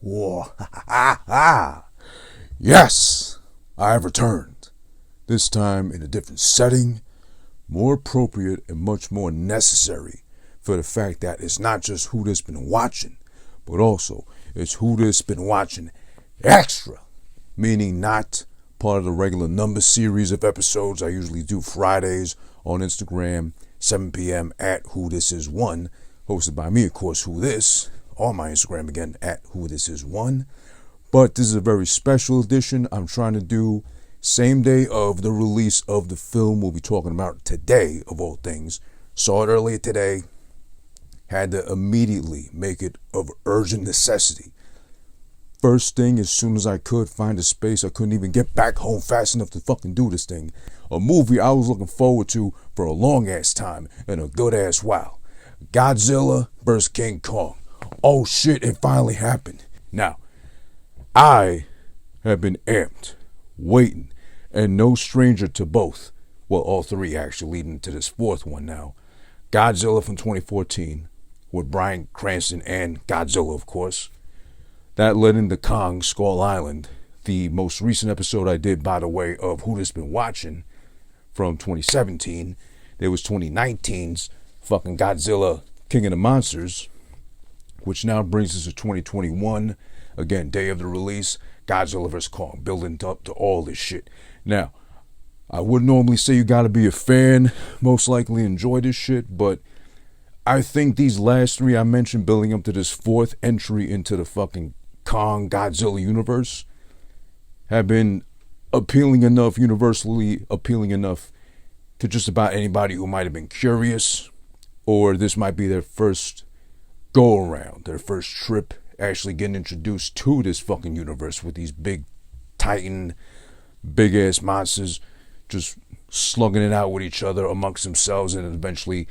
Whoa, yes, I have returned. This time in a different setting, more appropriate and much more necessary for the fact that it's not just who this been watching, but also it's who this been watching extra, meaning not part of the regular number series of episodes I usually do Fridays on Instagram, 7 p.m. at Who This Is One, hosted by me, of course, Who This, on my Instagram again at Who This Is One. But this is a very special edition. I'm trying to do same day of the release of the film we'll be talking about today, of all things. Saw it earlier today. Had to immediately make it of urgent necessity. First thing, as soon as I could find a space, I couldn't even get back home fast enough to fucking do this thing. A movie I was looking forward to for a long ass time and a good ass while. Godzilla vs. King Kong. Oh shit, it finally happened. Now, I have been amped, waiting, and no stranger to both. Well, all three actually, leading to this fourth one now. Godzilla from 2014 with Bryan Cranston and Godzilla, of course. That led into Kong Skull Island, the most recent episode I did, by the way, of Who This Been Watching from 2017. There was 2019's fucking Godzilla King of the Monsters, which now brings us to 2021. Again, day of the release, Godzilla vs. Kong, building up to all this shit. Now, I would normally say you gotta be a fan, most likely enjoy this shit, but I think these last three I mentioned building up to this fourth entry into the fucking Kong Godzilla universe have been appealing enough, universally appealing enough to just about anybody who might have been curious, or this might be their first go around, their first trip actually getting introduced to this fucking universe with these big titan, big ass monsters just slugging it out with each other amongst themselves, and eventually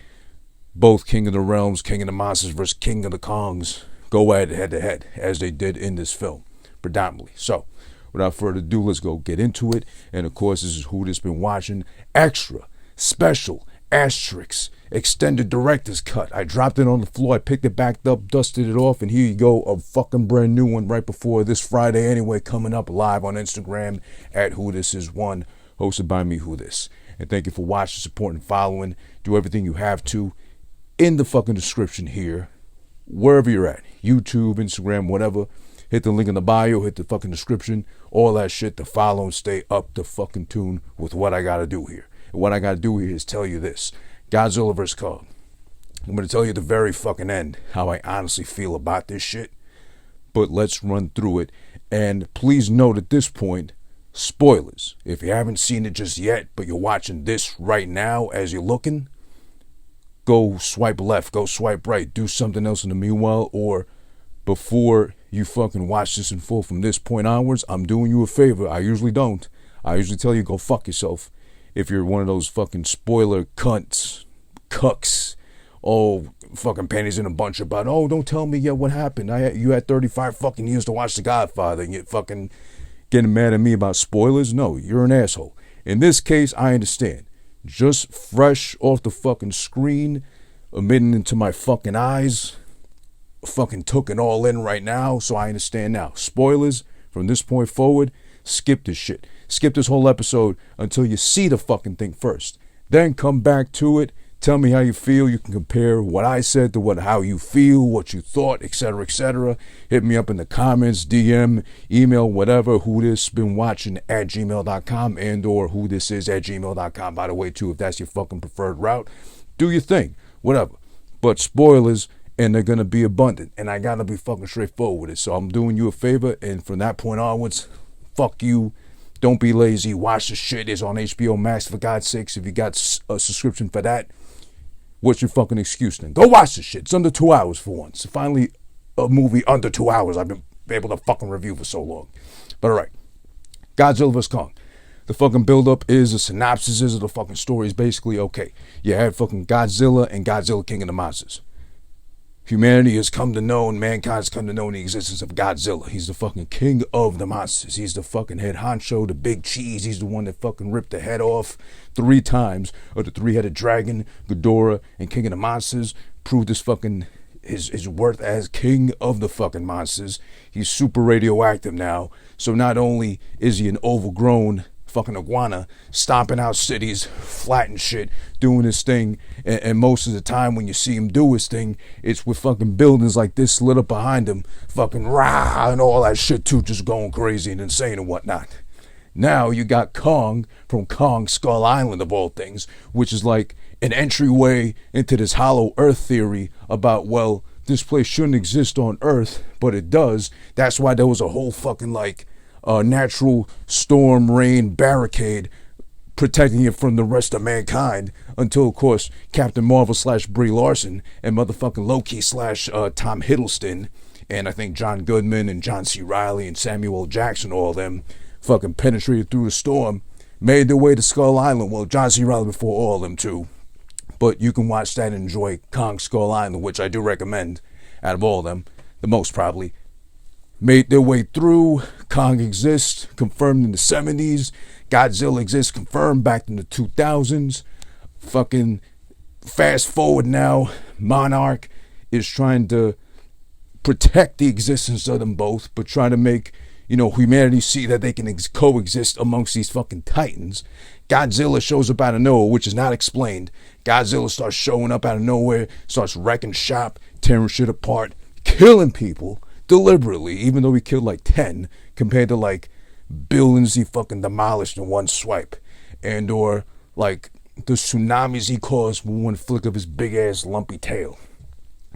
both King of the Realms, King of the Monsters versus King of the Kongs go at it head to head, as they did in this film, predominantly. So, without further ado, let's go get into it. And of course, this is Who This Been Watching extra, special, asterisks, extended director's cut. I dropped it on the floor, I picked it back up, dusted it off, and here you go, a fucking brand new one right before this Friday anyway, coming up live on Instagram at Who This Is One, hosted by me, Who This. And thank you for watching, supporting, following. Do everything you have to in the fucking description here, wherever you're at, YouTube, Instagram, whatever. Hit the link in the bio, hit the fucking description, all that shit to follow and stay up to fucking tune with what I gotta do here. And what I gotta do here is tell you this: Godzilla vs. Kong. I'm gonna tell you at the very fucking end how I honestly feel about this shit, but let's run through it. And please note at this point, spoilers. If you haven't seen it just yet, but you're watching this right now as you're looking, go swipe left, go swipe right, do something else in the meanwhile, or before you fucking watch this in full from this point onwards, I'm doing you a favor. I usually don't. I usually tell you go fuck yourself if you're one of those fucking spoiler cunts, cucks, oh, fucking panties in a bunch about, oh, don't tell me yet what happened. You had 35 fucking years to watch The Godfather and you're fucking getting mad at me about spoilers. No, you're an asshole. In this case, I understand. Just fresh off the fucking screen, emitting into my fucking eyes, fucking took it all in right now, so I understand now. Spoilers, from this point forward, skip this shit. Skip this whole episode until you see the fucking thing first. Then come back to it, tell me how you feel. You can compare what I said to how you feel, what you thought, etc., etc. Hit me up in the comments, DM, email, whatever, whothisbeenwatching@gmail.com and or whothisis@gmail.com, by the way, too, if that's your fucking preferred route. Do your thing, whatever. But spoilers, and they're gonna be abundant, and I gotta be fucking straightforward with it. So I'm doing you a favor, and from that point onwards, fuck you. Don't be lazy. Watch the shit. It's on HBO Max, for God's sakes. If you got a subscription for that, what's your fucking excuse then? Go watch the shit. It's under 2 hours for once. Finally, a movie under 2 hours I've been able to fucking review for so long. But alright, Godzilla vs. Kong. The fucking build-up is, the synopsis is of the fucking story is basically, okay, you had fucking Godzilla and Godzilla King of the Monsters. Humanity has come to know, and mankind has come to know the existence of Godzilla. He's the fucking king of the monsters. He's the fucking head honcho, the big cheese. He's the one that fucking ripped the head off 3 times of the 3-headed dragon, Ghidorah, and King of the Monsters. Proved his fucking his worth as king of the fucking monsters. He's super radioactive now. So not only is he an overgrown fucking iguana stomping out cities, flatting shit, doing his thing, and most of the time when you see him do his thing, it's with fucking buildings like this lit up behind him, fucking rah and all that shit too, just going crazy and insane and whatnot. Now you got Kong from Kong Skull Island of all things, which is like an entryway into this hollow earth theory about, well, this place shouldn't exist on Earth, but it does. That's why there was a whole fucking like natural storm rain barricade protecting it from the rest of mankind until, of course, Captain Marvel / Brie Larson and motherfucking Loki / Tom Hiddleston and I think John Goodman and John C. Reilly and Samuel L. Jackson, all of them fucking penetrated through the storm, made their way to Skull Island. Well, John C. Reilly before all of them too. But you can watch that and enjoy Kong Skull Island, which I do recommend out of all of them, the most probably. Made their way through. Kong exists, confirmed in the 70s. Godzilla exists, confirmed back in the 2000s. Fucking fast forward now, Monarch is trying to protect the existence of them both, but trying to make, humanity see that they can coexist amongst these fucking titans. Godzilla shows up out of nowhere, which is not explained. Godzilla starts showing up out of nowhere, starts wrecking shop, tearing shit apart, killing people deliberately, even though he killed like 10 compared to like billions he fucking demolished in one swipe. And or like the tsunamis he caused with one flick of his big ass lumpy tail.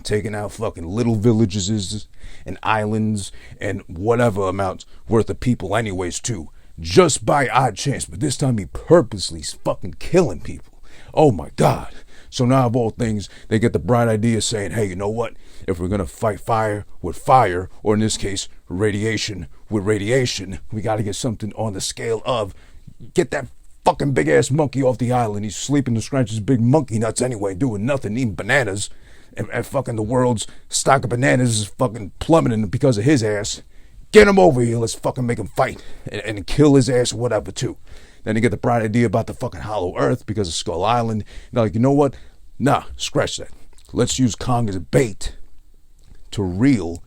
Taking out fucking little villages and islands and whatever amount worth of people anyways too. Just by odd chance, but this time he purposely fucking killing people. Oh my God. So now of all things, they get the bright idea saying, hey, you know what? If we're going to fight fire with fire, or in this case, radiation with radiation, we got to get something on the scale of get that fucking big ass monkey off the island. He's sleeping to scratch his big monkey nuts anyway, doing nothing, eating bananas. And fucking the world's stock of bananas is fucking plummeting because of his ass. Get him over here. Let's fucking make him fight and kill his ass or whatever too. Then they get the bright idea about the fucking hollow earth because of Skull Island. They're like, you know what? Nah, scratch that. Let's use Kong as a bait to reel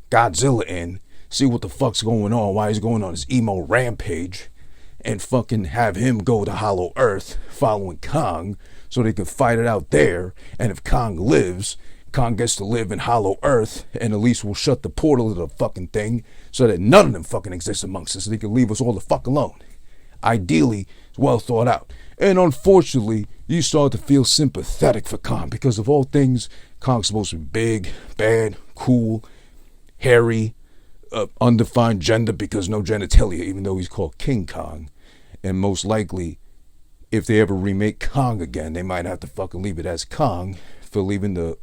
Godzilla in, see what the fuck's going on, why he's going on his emo rampage, and fucking have him go to hollow earth following Kong so they can fight it out there. And if Kong lives, Kong gets to live in hollow earth, and at least we'll shut the portal to the fucking thing so that none of them fucking exist amongst us, so they can leave us all the fuck alone. Ideally, it's well thought out. And unfortunately, you start to feel sympathetic for Kong because of all things, Kong's supposed to be big, bad, cool, hairy, undefined gender because no genitalia, even though he's called King Kong. And most likely, if they ever remake Kong again, they might have to fucking leave it as Kong for leaving the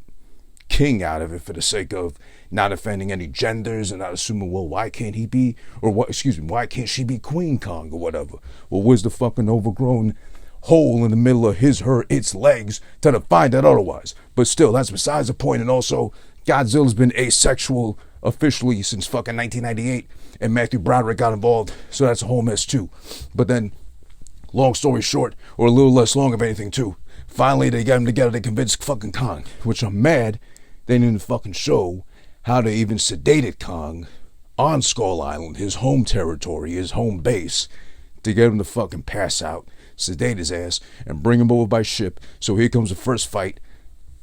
king out of it for the sake of not offending any genders and not assuming, well, why can't he be, or what, why can't she be Queen Kong or whatever? Well, where's the fucking overgrown hole in the middle of his, her, its legs to find that otherwise? But still, that's besides the point. And also, Godzilla's been asexual officially since fucking 1998, and Matthew Broderick got involved, so that's a whole mess too. But then, long story short, or a little less long of anything too, finally they got him together to convince fucking Kong, which I'm mad they didn't fucking show how they even sedated Kong on Skull Island, his home territory, his home base, to get him to fucking pass out, sedate his ass, and bring him over by ship. So here comes the first fight.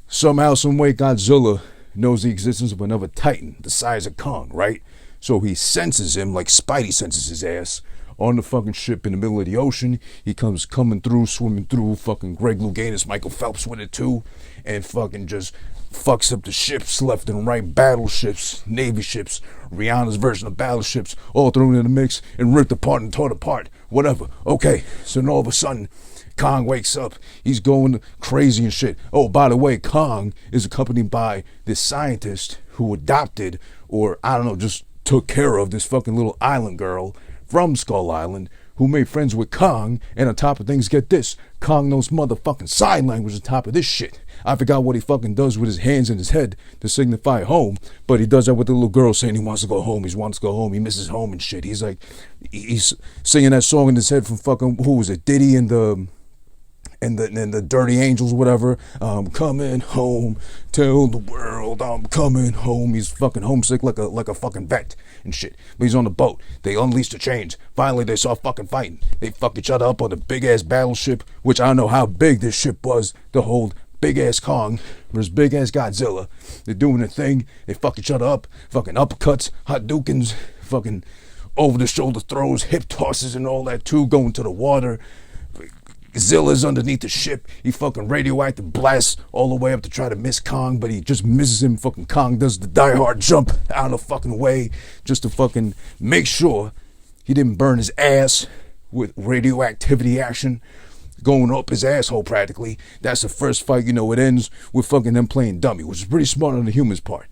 Somehow, someway, Godzilla knows the existence of another titan the size of Kong, right? So he senses him like Spidey senses his ass on the fucking ship in the middle of the ocean. He comes coming through, swimming through, fucking Greg Louganis, Michael Phelps with it too, and fucking just fucks up the ships left and right, battleships, navy ships, Rihanna's version of battleships, all thrown in the mix and ripped apart and torn apart, whatever. Okay, so then all of a sudden, Kong wakes up. He's going crazy and shit. Oh, by the way, Kong is accompanied by this scientist who adopted, or I don't know, just took care of this fucking little island girl from Skull Island, who made friends with Kong, and on top of things, get this, Kong knows motherfucking sign language on top of this shit. I forgot what he fucking does with his hands and his head to signify home, but he does that with the little girl saying he wants to go home, he wants to go home, he misses home and shit. He's like, he's singing that song in his head from fucking, who was it, Diddy and and the dirty angels, whatever. I'm coming home, tell the world I'm coming home. He's fucking homesick like a fucking vet and shit. But he's on the boat. They unleashed the chains. Finally, they saw fucking fighting. They fuck each other up on a big ass battleship, which I don't know how big this ship was to hold big ass Kong versus big ass Godzilla. They're doing their thing. They fuck each other up. Fucking uppercuts, Hadoukens, fucking over the shoulder throws, hip tosses and all that too, going to the water. Zilla's underneath the ship. He fucking radioactive blasts all the way up to try to miss Kong, but he just misses him. Fucking Kong does the diehard jump out of the fucking way just to fucking make sure he didn't burn his ass with radioactivity action going up his asshole practically. That's the first fight. You know, it ends with fucking them playing dummy, which is pretty smart on the human's part.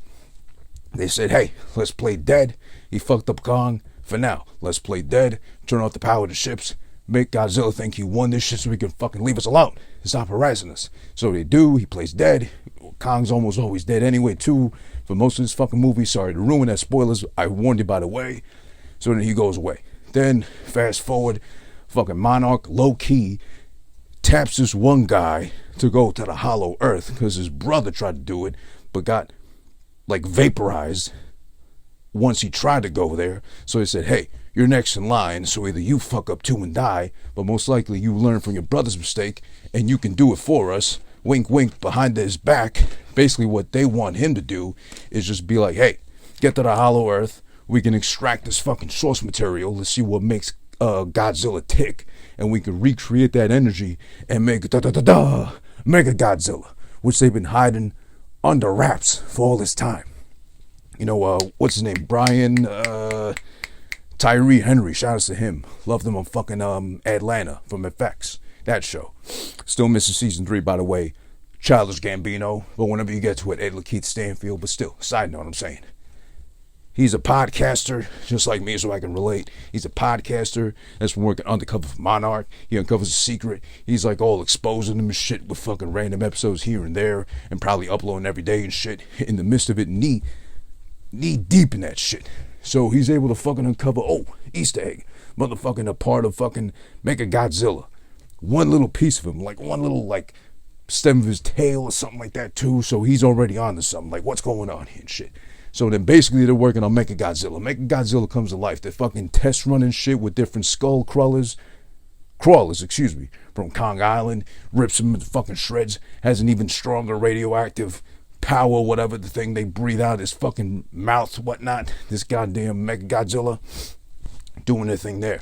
They said, hey, let's play dead. He fucked up Kong. For now, let's play dead, turn off the power of the ships, make Godzilla think he won this shit so he can fucking leave us alone and stop harassing us. So they do. He plays dead. Kong's almost always dead anyway too for most of this fucking movie. Sorry to ruin that, spoilers. I warned you by the way. So then he goes away. Then fast forward, fucking Monarch low-key taps this one guy to go to the hollow earth because his brother tried to do it but got like vaporized once he tried to go there. So he said, hey, you're next in line, so either you fuck up too and die, but most likely you learn from your brother's mistake and you can do it for us. Wink wink behind his back. Basically what they want him to do is just be like, hey, get to the hollow earth, we can extract this fucking source material, let's see what makes Godzilla tick, and we can recreate that energy and make Mega Godzilla, which they've been hiding under wraps for all this time. You know, what's his name? Brian Tyree Henry. Shout out to him. Loved him on fucking Atlanta from FX. That show. Still missing season 3, by the way. Childish Gambino. But whenever you get to it, Ed Lakeith Stanfield. But still, side note I'm saying. He's a podcaster, just like me, so I can relate. He's a podcaster that's been working undercover for Monarch. He uncovers a secret. He's like all exposing them and shit with fucking random episodes here and there. And probably uploading every day and shit. In the midst of it, knee deep in that shit. So he's able to fucking uncover, Easter egg, motherfucking a part of fucking Mega Godzilla. One little piece of him, like one little like stem of his tail or something like that too. So he's already on to something, like what's going on here and shit. So then basically they're working on Mega Godzilla. Mega Godzilla comes to life. They're fucking test running shit with different skull crawlers, from Kong Island, rips them into fucking shreds, has an even stronger radioactive power, whatever the thing they breathe out, his fucking mouth, whatnot. This goddamn Mega Godzilla doing their thing there.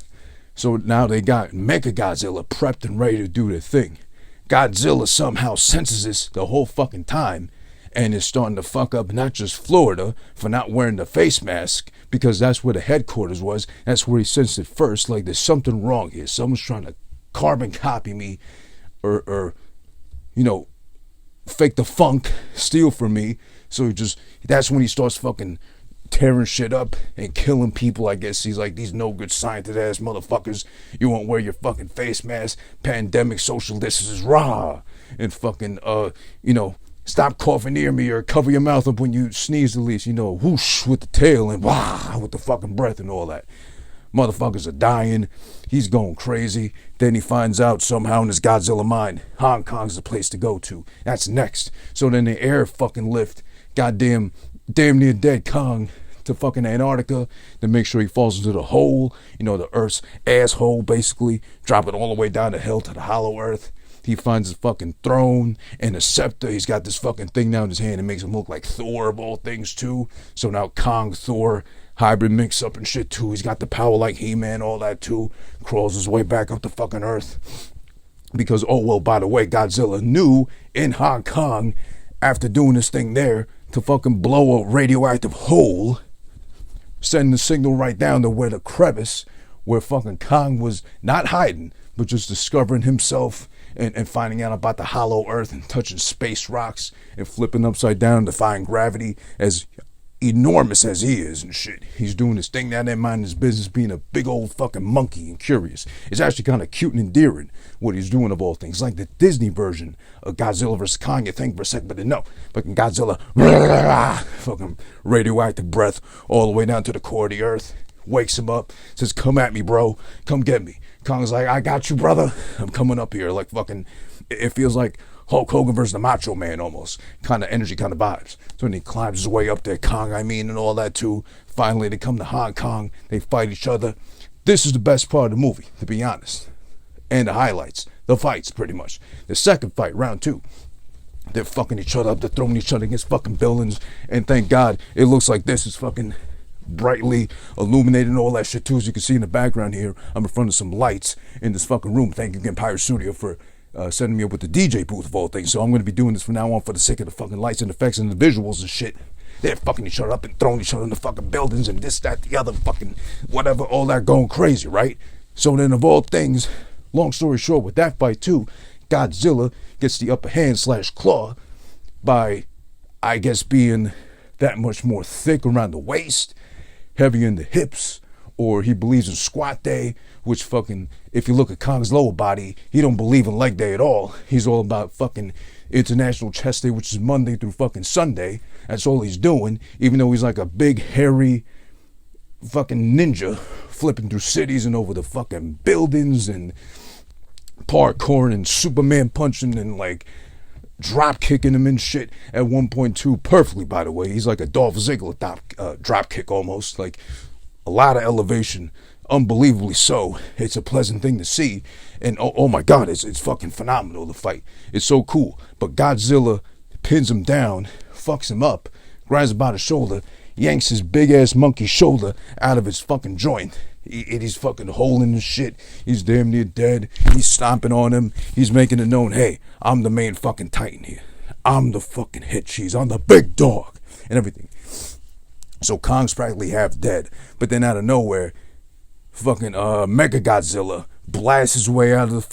So now they got Mega Godzilla prepped and ready to do their thing. Godzilla somehow senses this the whole fucking time and is starting to fuck up not just Florida for not wearing the face mask, because that's where the headquarters was. That's where he sensed it first. Like there's something wrong here. Someone's trying to carbon copy me or fake the funk, steal from me. So that's when he starts fucking tearing shit up and killing people. I guess he's like, these no good scientist ass motherfuckers, you won't wear your fucking face mask, pandemic, social distances, rah, and fucking stop coughing near me or cover your mouth up when you sneeze, at least, whoosh with the tail and wah with the fucking breath and all that. Motherfuckers are dying. He's going crazy. Then he finds out somehow in his Godzilla mind, Hong Kong's the place to go to. That's next. So then they air fucking lift damn near dead Kong to fucking Antarctica to make sure he falls into the hole, the Earth's asshole, basically. Drop it all the way down the hill to the hollow Earth. He finds his fucking throne and a scepter. He's got this fucking thing down his hand. It makes him look like Thor of all things too. So now Kong, Thor, hybrid mix up and shit too. He's got the power like He-Man, all that too. Crawls his way back up to fucking Earth. Because, by the way, Godzilla knew in Hong Kong, after doing this thing there, to fucking blow a radioactive hole, send the signal right down to where the crevice, where fucking Kong was not hiding, but just discovering himself and finding out about the hollow earth and touching space rocks and flipping upside down, defying gravity, as enormous as he is and shit. He's doing his thing down there, minding his business, being a big old fucking monkey and curious. It's actually kind of cute and endearing what he's doing of all things. Like the Disney version of Godzilla vs. Kong, you think for a second, but then no. Fucking Godzilla, fucking radioactive breath all the way down to the core of the earth. Wakes him up, says, come at me, bro. Come get me. Kong's like, I got you, brother. I'm coming up here like fucking It feels like Hulk Hogan versus the Macho Man almost. Kind of energy, kind of vibes. So when he climbs his way up there, Kong, and all that too. Finally, they come to Hong Kong. They fight each other. This is the best part of the movie, to be honest. And the highlights. The fights, pretty much. The second fight, round 2. They're fucking each other up. They're throwing each other against fucking buildings. And thank God, it looks like this is fucking brightly illuminated and all that shit too. As you can see in the background here, I'm in front of some lights in this fucking room. Thank you again, Pirate Studio, for setting me up with the DJ booth of all things. So I'm going to be doing this from now on for the sake of the fucking lights and effects and the visuals and shit. They're fucking each other up and throwing each other in the fucking buildings and this, that, the other, fucking whatever, all that going crazy, right? So then of all things, long story short, with that fight too, Godzilla gets the upper hand / claw by, I guess, being that much more thick around the waist, heavy in the hips, or he believes in squat day, which fucking, if you look at Kong's lower body, he don't believe in leg day at all. He's all about fucking International Chest Day, which is Monday through fucking Sunday. That's all he's doing, even though he's like a big, hairy fucking ninja flipping through cities and over the fucking buildings and parkour and Superman punching and like drop kicking him and shit at 1.2 perfectly, by the way. He's like a Dolph Ziggler drop kick almost, like a lot of elevation, unbelievably so. It's a pleasant thing to see, and oh my god, it's fucking phenomenal, the fight. It's so cool. But Godzilla pins him down, fucks him up, grabs him by the shoulder, yanks his big ass monkey shoulder out of his fucking joint. He's fucking holding his shit. He's damn near dead. He's stomping on him. He's making it known, hey, I'm the main fucking titan here. I'm the fucking head cheese. I'm the big dog and everything. So Kong's practically half dead. But then out of nowhere, fucking Mega Godzilla blasts his way out of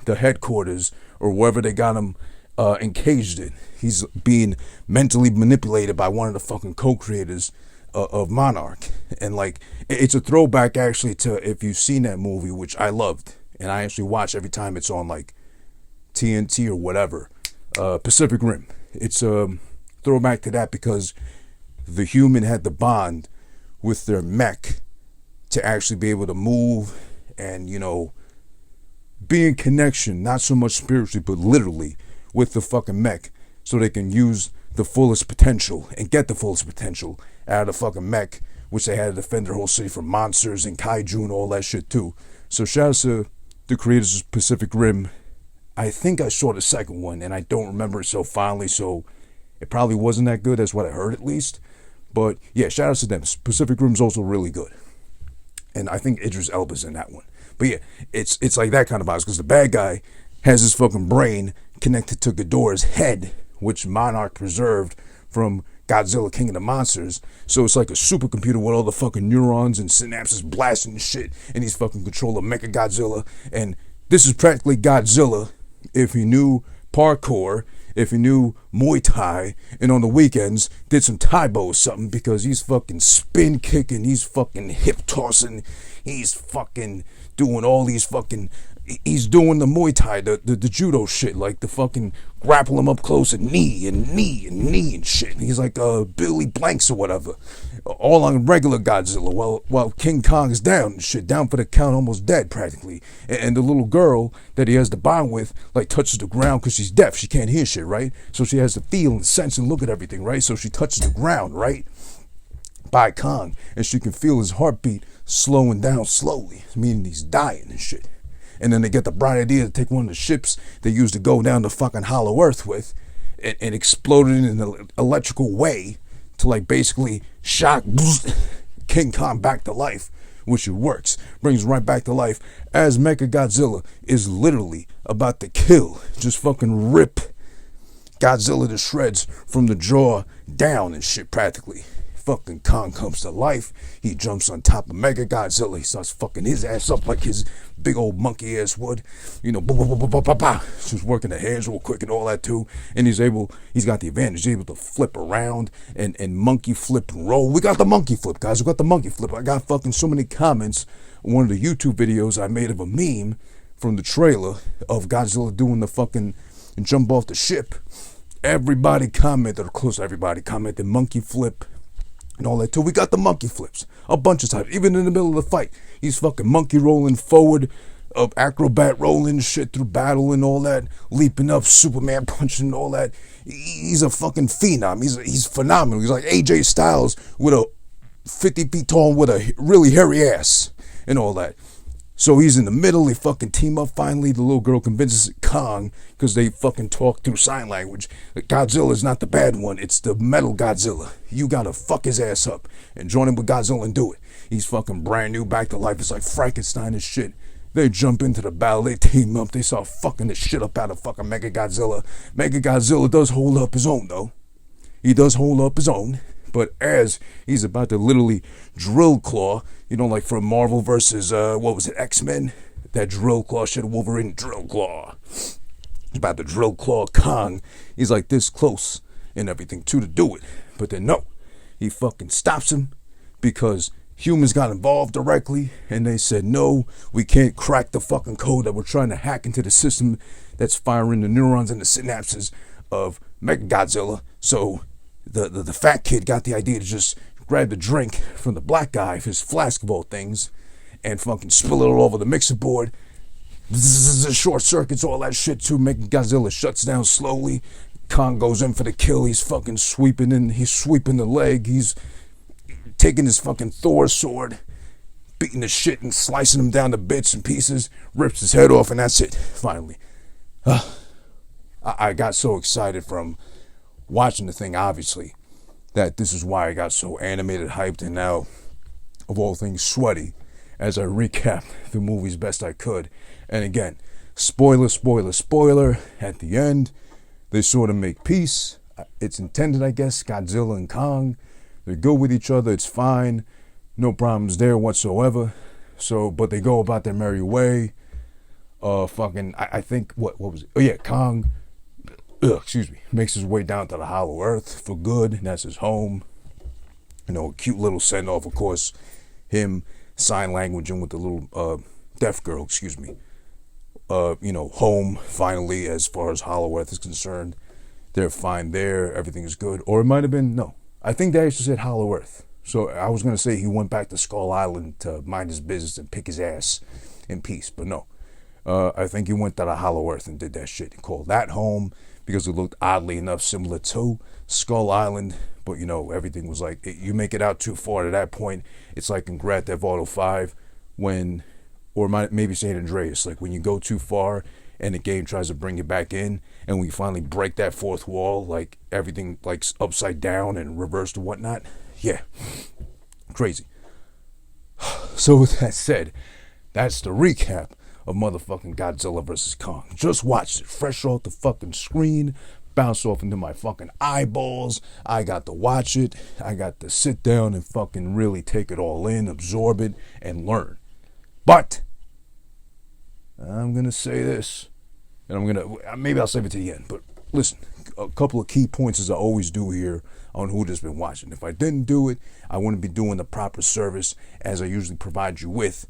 the headquarters or wherever they got him encaged in. He's being mentally manipulated by one of the fucking co-creators of Monarch. And like, it's a throwback actually to, if you've seen that movie, which I loved, and I actually watch every time it's on like TNT or whatever, Pacific Rim. It's a throwback to that because the human had the bond with their mech to actually be able to move and, you know, be in connection, not so much spiritually, but literally with the fucking mech, so they can use the fullest potential and get the fullest potential out of the fucking mech, which they had to defend their whole city from monsters and kaiju and all that shit too. So shout out to the creators of Pacific Rim. I think I saw the second one and I don't remember it so fondly, so it probably wasn't that good. That's what I heard at least. But yeah, shout out to them. Pacific Rim's also really good. And I think Idris Elba's in that one. But yeah, it's like that kind of vibes, because the bad guy has his fucking brain connected to Ghidorah's head, which Monarch preserved from Godzilla King of the Monsters. So it's like a supercomputer with all the fucking neurons and synapses blasting and shit, and he's fucking controlling Mecha Godzilla. And this is practically Godzilla if he knew parkour, if he knew Muay Thai, and on the weekends did some Taibo or something, because he's fucking spin kicking, he's fucking hip tossing, he's fucking doing all these fucking, he's doing the Muay Thai, the judo shit, like the fucking grapple him up close and knee and shit. He's like Billy Blanks or whatever, all on regular Godzilla, while King Kong is down and shit, down for the count, almost dead practically. And the little girl that he has to bond with, like, touches the ground because she's deaf, she can't hear shit, right? So she has to feel and sense and look at everything, right? So she touches the ground, right, by Kong, and she can feel his heartbeat slowing down slowly, meaning he's dying and shit. And then they get the bright idea to take one of the ships they used to go down to fucking Hollow Earth with and explode it in an electrical way to, like, basically shock King Kong back to life, which it works. Brings right back to life as Mecha Godzilla is literally about to kill, just fucking rip Godzilla to shreds from the jaw down and shit practically. Fucking Kong comes to life. He jumps on top of Mega Godzilla. He starts fucking his ass up like his big old monkey ass would. You know, just working the hands real quick and all that too. And he's got the advantage. He's able to flip around and monkey flip and roll. We got the monkey flip, guys. We got the monkey flip. I got fucking so many comments on one of the YouTube videos I made of a meme from the trailer of Godzilla doing the fucking jump off the ship. Everybody commented, or close to everybody commented, monkey flip and all that too. We got the monkey flips a bunch of times, even in the middle of the fight. He's fucking monkey rolling forward, of acrobat rolling shit through battle and all that, leaping up, Superman punching and all that. He's a fucking phenom. He's phenomenal. He's like AJ Styles with a 50 feet tall with a really hairy ass and all that. So he's in the middle. They fucking team up finally. The little girl convinces Kong because they fucking talk through sign language. Godzilla's not the bad one. It's the metal Godzilla. You gotta fuck his ass up and join him with Godzilla and do it. He's fucking brand new, back to life. It's like Frankenstein and shit. They jump into the battle. They team up. They start fucking the shit up out of fucking Mega Godzilla. Mega Godzilla does hold up his own though. He does hold up his own. But as he's about to literally drill claw, you know, like from Marvel versus, what was it, X-Men? That drill claw shit, Wolverine drill claw. He's about to drill claw Kong. He's like this close and everything too to do it. But then no, he fucking stops him because humans got involved directly and they said, no, we can't crack the fucking code that we're trying to hack into the system that's firing the neurons and the synapses of Mechagodzilla. So the fat kid got the idea to just grab the drink from the black guy, his flask of all things, and fucking spill it all over the mixer board. Short circuits, all that shit too. Mechagodzilla shuts down slowly. Kong goes in for the kill. He's fucking sweeping in. He's sweeping the leg. He's taking his fucking Thor sword, beating the shit and slicing him down to bits and pieces. Rips his head off, and that's it. Finally, I got so excited from watching the thing, obviously, that this is why I got so animated, hyped, and now, of all things, sweaty as I recap the movies best I could. And again, spoiler, at the end, they sort of make peace. It's intended, I guess, Godzilla and Kong, they go with each other, it's fine, no problems there whatsoever. So, but they go about their merry way. I think, what was it? Oh yeah, Kong, makes his way down to the Hollow Earth for good, and that's his home. You know, a cute little send-off, of course, him sign languaging with the little deaf girl, home, finally, as far as Hollow Earth is concerned. They're fine there, everything is good. Or it might have been, no, I think they actually said Hollow Earth. So I was going to say he went back to Skull Island to mind his business and pick his ass in peace, but no. I think he went to the Hollow Earth and did that shit and called that home, because it looked oddly enough similar to Skull Island. But, you know, everything was like, you make it out too far to that point. It's like in Grand Theft Auto 5 when, or maybe San Andreas, like when you go too far and the game tries to bring you back in, and we finally break that fourth wall, like everything like upside down and reversed and whatnot. Yeah, crazy. So with that said, that's the recap of motherfucking Godzilla vs. Kong. Just watched it fresh off the fucking screen, bounced off into my fucking eyeballs. I got to watch it. I got to sit down and fucking really take it all in, absorb it, and learn. But I'm gonna say this, and maybe I'll save it to the end, but listen, a couple of key points as I always do here on Who Just Been Watching. If I didn't do it, I wouldn't be doing the proper service as I usually provide you with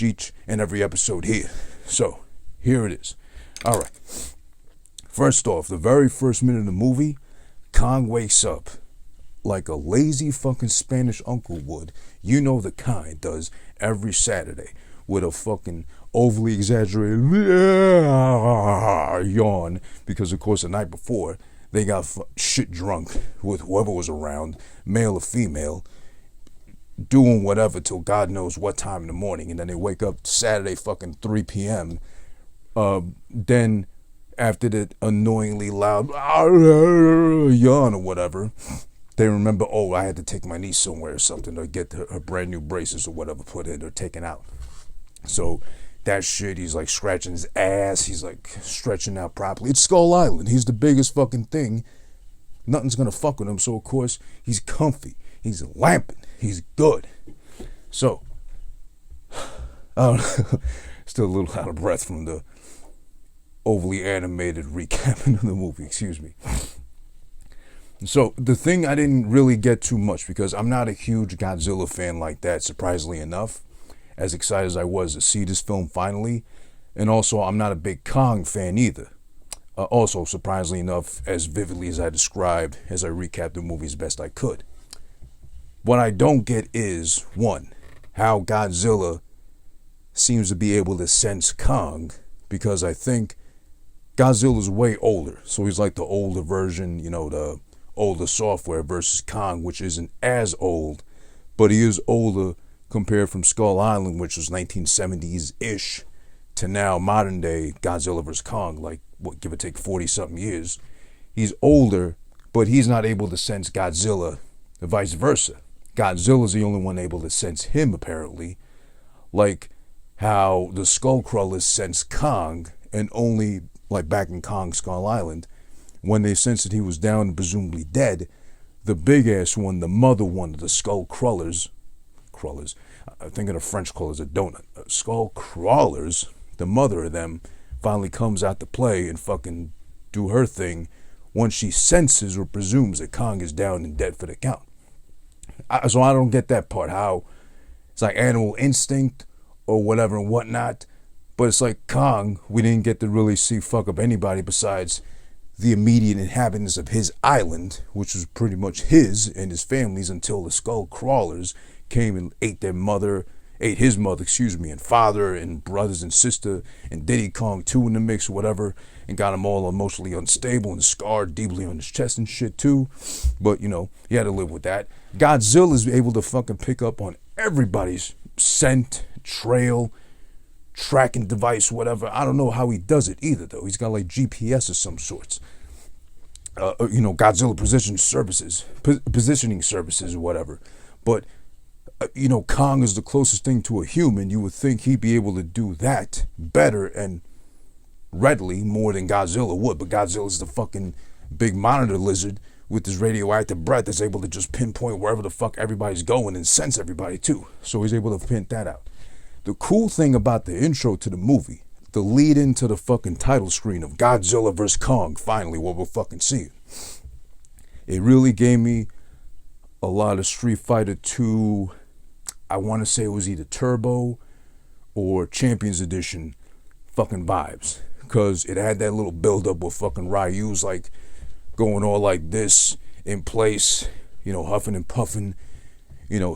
each and every episode here. So, here it is. Alright. First off, the very first minute of the movie, Kong wakes up like a lazy fucking Spanish uncle would. You know the kind does every Saturday with a fucking overly exaggerated yawn, because of course the night before they got shit drunk with whoever was around, male or female, doing whatever till God knows what time in the morning, and then they wake up Saturday fucking 3 p.m. Then after that annoyingly loud yawn or whatever, they remember, oh, I had to take my niece somewhere or something, or get her brand new braces or whatever put in or taken out. So that shit, he's like scratching his ass, he's like stretching out properly. It's Skull Island, he's the biggest fucking thing. Nothing's gonna fuck with him, so of course he's comfy, he's lamping, he's good. So, still a little out of breath from the overly animated recapping of the movie, excuse me. So the thing I didn't really get too much, because I'm not a huge Godzilla fan like that, surprisingly enough, as excited as I was to see this film finally. And also, I'm not a big Kong fan either. Also, surprisingly enough, as vividly as I described as I recapped the movie as best I could. What I don't get is, one, how Godzilla seems to be able to sense Kong, because I think Godzilla's way older. So he's like the older version, you know, the older software, versus Kong, which isn't as old, but he is older compared from Skull Island, which was 1970s-ish, to now modern day Godzilla vs. Kong, like, what, give or take 40-something years. He's older, but he's not able to sense Godzilla, and vice versa. Godzilla's the only one able to sense him, apparently, like how the Skullcrawlers sense Kong, and only, like back in Kong Skull Island, when they sensed that he was down and presumably dead, the big-ass one, the mother one of the Skullcrawlers, I'm thinking of French crawlers, a donut, Skullcrawlers, the mother of them, finally comes out to play and fucking do her thing once she senses or presumes that Kong is down and dead for the count. So I don't get that part, how it's like animal instinct or whatever and whatnot, but it's like Kong, we didn't get to really see fuck up anybody besides the immediate inhabitants of his island, which was pretty much his and his family's, until the Skullcrawlers came and ate his mother, and father and brothers and sister, and Diddy Kong too in the mix or whatever, and got him all emotionally unstable and scarred deeply on his chest and shit too. But, you know, he had to live with that. Godzilla's able to fucking pick up on everybody's scent, trail, tracking device, whatever. I don't know how he does it either, though. He's got like GPS of some sorts. Godzilla positioning services or whatever. But Kong is the closest thing to a human. You would think he'd be able to do that better and readily more than Godzilla would. But Godzilla's the fucking big monitor lizard with his radioactive breath that's able to just pinpoint wherever the fuck everybody's going and sense everybody too. So he's able to pin that out. The cool thing about the intro to the movie, the lead into the fucking title screen of Godzilla vs. Kong, finally what we're fucking seeing, it really gave me a lot of Street Fighter 2, I want to say it was either Turbo or Champions Edition fucking vibes, because it had that little build up with fucking Ryu's like going all like this in place, huffing and puffing,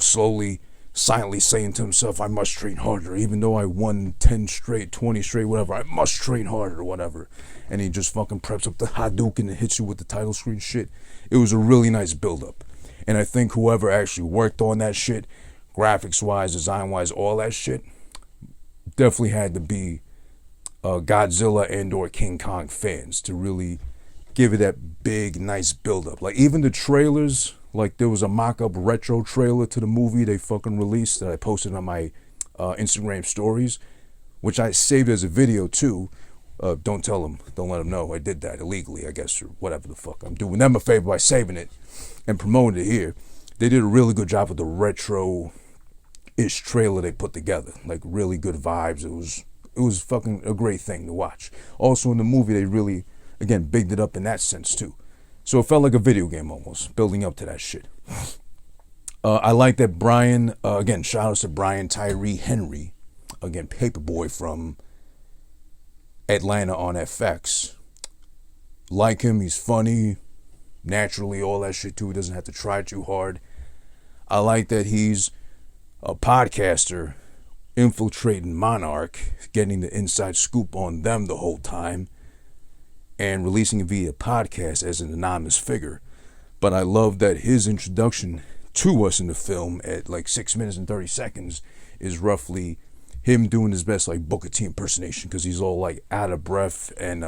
slowly, silently saying to himself, I must train harder, even though I won 10 straight, 20 straight, whatever, I must train harder, whatever. And he just fucking preps up the Hadouken and hits you with the title screen shit. It was a really nice build up. And I think whoever actually worked on that shit, graphics-wise, design-wise, all that shit, definitely had to be Godzilla and or King Kong fans to really give it that big, nice build-up. Like, even the trailers, like, there was a mock-up retro trailer to the movie they fucking released that I posted on my Instagram stories, which I saved as a video, too. Don't let them know I did that illegally, I guess, or whatever the fuck. I'm doing them a favor by saving it and promoting it here. They did a really good job with the retro-ish trailer they put together. Like, really good vibes. It was fucking a great thing to watch. Also, in the movie, they really, again, bigged it up in that sense, too. So it felt like a video game almost, building up to that shit. I like that Brian, again, shout outs to Brian Tyree Henry, again, Paperboy from Atlanta on FX. Like him, he's funny, naturally, all that shit too. He doesn't have to try too hard. I like that he's a podcaster infiltrating Monarch, getting the inside scoop on them the whole time, and releasing it via podcast as an anonymous figure. But I love that his introduction to us in the film at like 6 minutes and 30 seconds is roughly him doing his best like Booker T impersonation, because he's all like out of breath and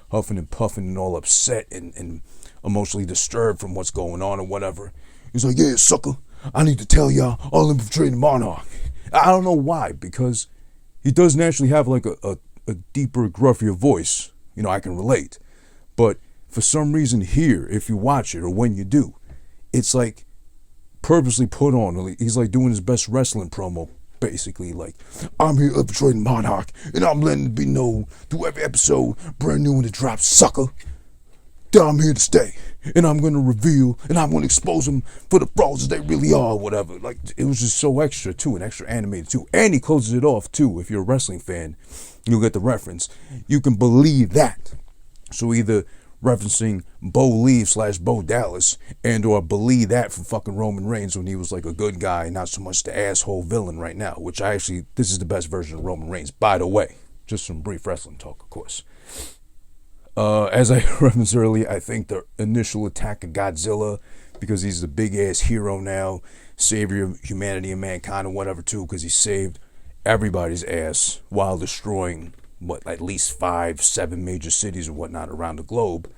huffing and puffing and all upset and emotionally disturbed from what's going on or whatever. He's like, yeah, sucker, I need to tell y'all all infiltrating Monarch. I don't know why, because he does naturally have like a deeper, gruffier voice. I can relate. But for some reason here, if you watch it or when you do, it's like purposely put on. He's like doing his best wrestling promo, basically. Like, I'm here infiltrating Monarch, and I'm letting it be known through every episode, brand new when it drops, sucker, that I'm here to stay. And I'm going to reveal, and I'm going to expose them for the frauds that they really are, whatever. Like, it was just so extra, too, and extra animated, too. And he closes it off, too. If you're a wrestling fan, you'll get the reference. You can believe that. So either referencing Bo Lee / Bo Dallas, and or believe that from fucking Roman Reigns when he was like a good guy, not so much the asshole villain right now, which this is the best version of Roman Reigns, by the way. Just some brief wrestling talk, of course. As I referenced earlier, I think the initial attack of Godzilla, because he's the big-ass hero now, savior of humanity and mankind and whatever too, because he saved everybody's ass while destroying, at least 5-7 major cities and whatnot around the globe.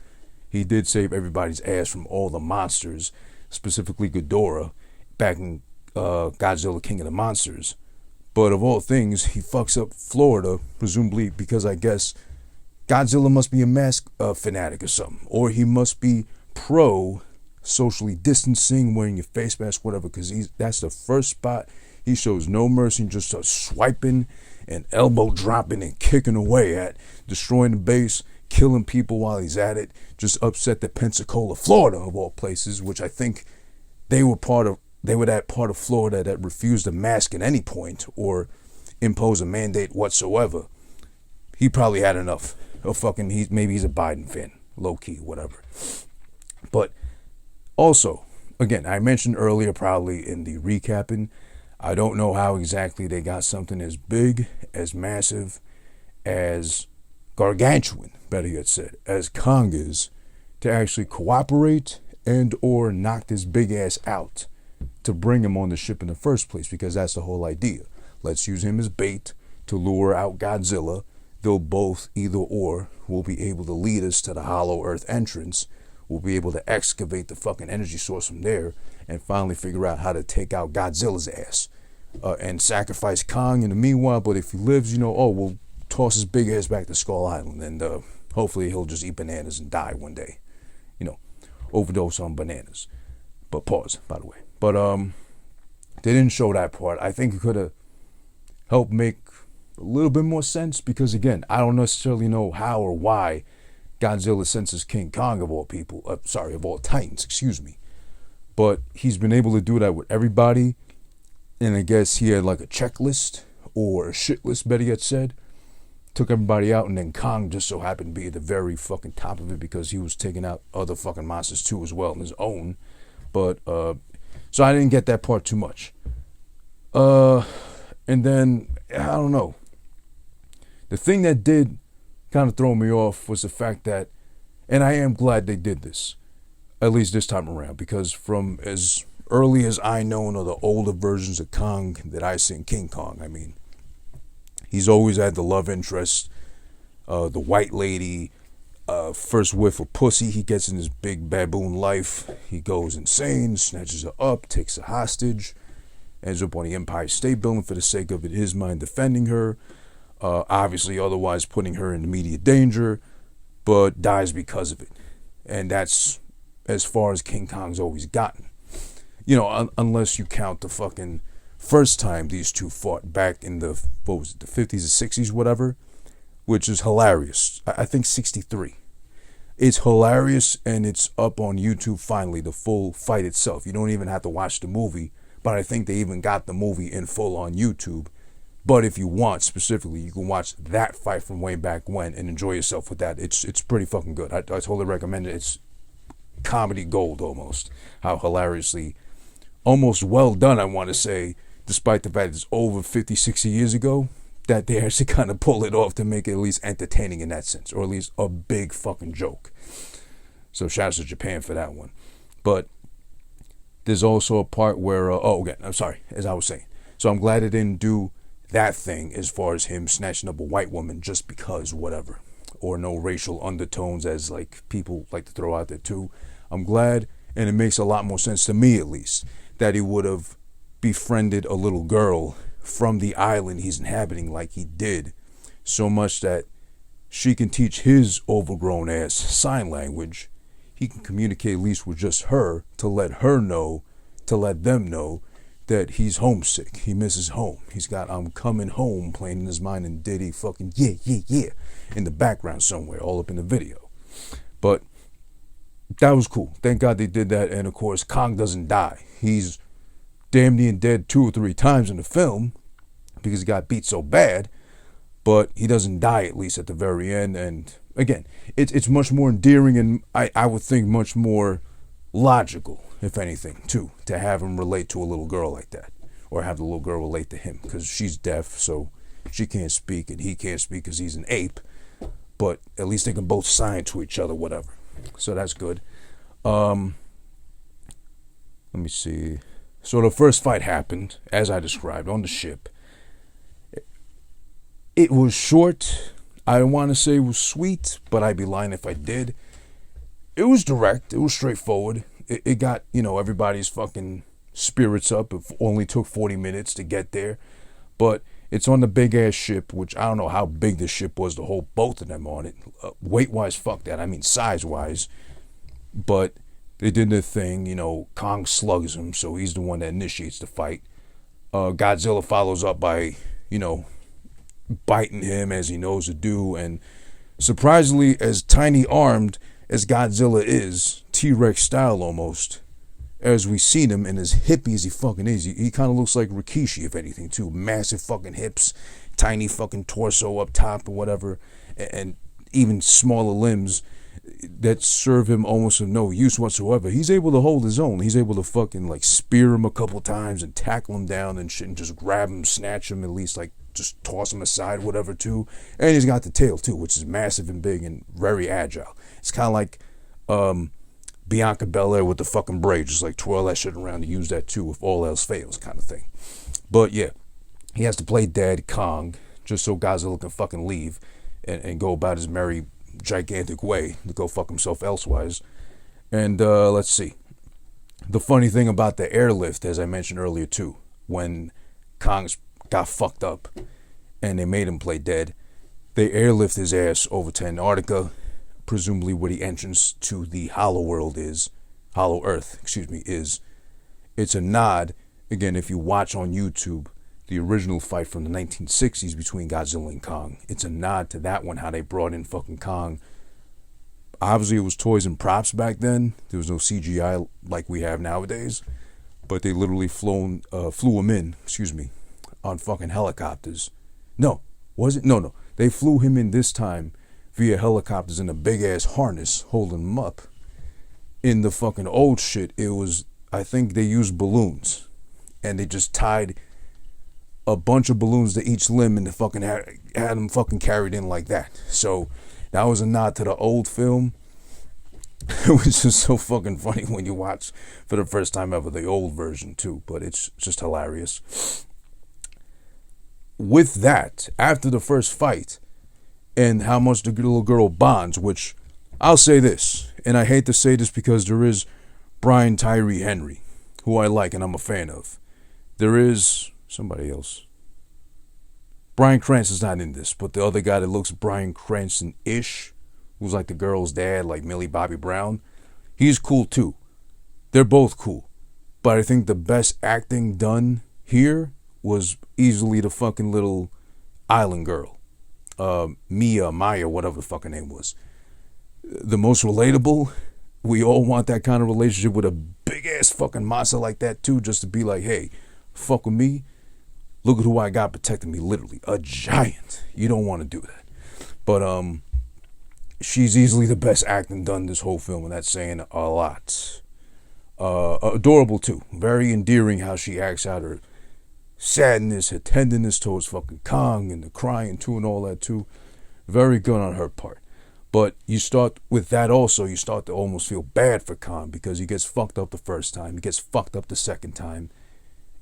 He did save everybody's ass from all the monsters, specifically Ghidorah, back in Godzilla King of the Monsters. But of all things, he fucks up Florida, presumably because I guess Godzilla must be a mask fanatic or something. Or he must be pro socially distancing, wearing your face mask, whatever, because that's the first spot. He shows no mercy and just starts swiping and elbow dropping and kicking away at, destroying the base, killing people while he's at it. Just upset that Pensacola, Florida, of all places, which I think they were that part of Florida that refused to mask at any point or impose a mandate whatsoever. He probably had enough of maybe he's a Biden fan, low-key, whatever. But also, again, I mentioned earlier probably in the recapping, I don't know how exactly they got something as big, as massive, as gargantuan, better yet said, as Kong is, to actually cooperate and or knock this big ass out to bring him on the ship in the first place, because that's the whole idea. Let's use him as bait to lure out Godzilla. They'll both, either or, will be able to lead us to the Hollow Earth entrance. We'll be able to excavate the fucking energy source from there and finally figure out how to take out Godzilla's ass and sacrifice Kong in the meanwhile. But if he lives, we'll toss his big ass back to Skull Island and hopefully he'll just eat bananas and die one day. Overdose on bananas. But pause, by the way. But they didn't show that part. I think it could have helped make a little bit more sense because, again, I don't necessarily know how or why Godzilla senses King Kong of all people. Of all titans, excuse me. But he's been able to do that with everybody. And I guess he had like a checklist or a shit list, better yet said. Took everybody out, and then Kong just so happened to be at the very fucking top of it because he was taking out other fucking monsters too as well on his own. But, so I didn't get that part too much. And then, I don't know. The thing that did kind of throw me off was the fact that, and I am glad they did this, at least this time around, because from as early as I know, or the older versions of Kong that I seen, King Kong, I mean, he's always had the love interest, the white lady, first whiff of pussy he gets in his big baboon life. He goes insane, snatches her up, takes her hostage, ends up on the Empire State Building for the sake of, in his mind, defending her. Obviously, otherwise putting her in immediate danger, but dies because of it. And that's as far as King Kong's always gotten. Unless you count the fucking first time these two fought back in the 50s or 60s, whatever, which is hilarious. I think 63. It's hilarious, and it's up on YouTube finally, the full fight itself. You don't even have to watch the movie, but I think they even got the movie in full on YouTube. But if you want specifically, you can watch that fight from way back when and enjoy yourself with that. It's pretty fucking good. I totally recommend it. It's comedy gold almost. How hilariously, almost well done, I want to say, despite the fact it's over 50, 60 years ago, that they actually kind of pull it off to make it at least entertaining in that sense, or at least a big fucking joke. So shout out to Japan for that one. But there's also a part where, I'm sorry, as I was saying. So I'm glad it didn't do that thing as far as him snatching up a white woman just because, whatever. Or no racial undertones as like people like to throw out there too. I'm glad, and it makes a lot more sense to me at least, that he would have befriended a little girl from the island he's inhabiting like he did, so much that she can teach his overgrown ass sign language. He can communicate at least with just her to let them know that he's homesick. He misses home. He's got I'm coming home playing in his mind, and Diddy fucking yeah in the background somewhere, all up in the video. But that was cool. Thank God they did that. And of course, Kong doesn't die. He's damn near dead 2 or 3 times in the film because he got beat so bad, but he doesn't die, at least at the very end. And again, it's much more endearing, and I would think much more logical, if anything, too, to have him relate to a little girl like that, or have the little girl relate to him, because she's deaf, so she can't speak, and he can't speak because he's an ape. But at least they can both sign to each other, whatever. So that's good. Let me see. So the first fight happened, as I described, on the ship. It was short. I don't want to say it was sweet, but I'd be lying if I did. It was direct. It was straightforward. It got, everybody's fucking spirits up. It only took 40 minutes to get there. But it's on the big-ass ship, which I don't know how big the ship was to hold both of them on it. Weight-wise, fuck that. I mean, size-wise. But they did their thing. Kong slugs him, so he's the one that initiates the fight. Godzilla follows up by, biting him as he knows to do. And surprisingly, as tiny-armed as Godzilla is, T-Rex style almost, as we seen him, and as hippie as he fucking is, he kind of looks like Rikishi, if anything, too. Massive fucking hips, tiny fucking torso up top or whatever, and even smaller limbs that serve him almost of no use whatsoever. He's able to hold his own. He's able to fucking like spear him a couple times and tackle him down and shit, and just grab him, snatch him, at least like just toss him aside, whatever, too. And he's got the tail, too, which is massive and big and very agile. It's kind of like Bianca Belair with the fucking braid, just like twirl that shit around to use that too if all else fails, kind of thing. But yeah, he has to play dead Kong just so Godzilla can fucking leave and go about his merry gigantic way to go fuck himself elsewise. And let's see. The funny thing about the airlift, as I mentioned earlier too, when Kong got fucked up and they made him play dead, they airlift his ass over to Antarctica, presumably where the entrance to the Hollow Earth is. It's a nod, again, if you watch on YouTube the original fight from the 1960s between Godzilla and Kong. It's a nod to that one, how they brought in fucking Kong. Obviously, it was toys and props back then. There was no CGI like we have nowadays. But they literally flew him in, on fucking helicopters. No, was it? No. They flew him in this time via helicopters in a big-ass harness holding him up. In the fucking old shit, it was, I think they used balloons. And they just tied a bunch of balloons to each limb and they fucking had them fucking carried in like that. So that was a nod to the old film. Which is so fucking funny when you watch for the first time ever the old version too. But it's just hilarious. With that, after the first fight, and how much the little girl bonds, which I'll say this, and I hate to say this because there is Brian Tyree Henry, who I like and I'm a fan of. There is somebody else. Bryan Cranston's not in this, but the other guy that looks Bryan Cranston-ish, who's like the girl's dad, like MILLIE Bobby Brown, he's cool too. They're both cool. But I think the best acting done here was easily the fucking little island girl. Maya, whatever the fucking name was. The most relatable. We all want that kind of relationship with a big ass fucking monster like that too, just to be like, hey, fuck with me. Look at who I got protecting me, literally. A giant. You don't want to do that. But she's easily the best acting done this whole film, and that's saying a lot. Adorable too. Very endearing how she acts out her sadness, her tenderness towards fucking Kong, and the crying too, and all that too. Very good on her part. But you start with that also, you start to almost feel bad for Kong because he gets fucked up the first time, he gets fucked up the second time,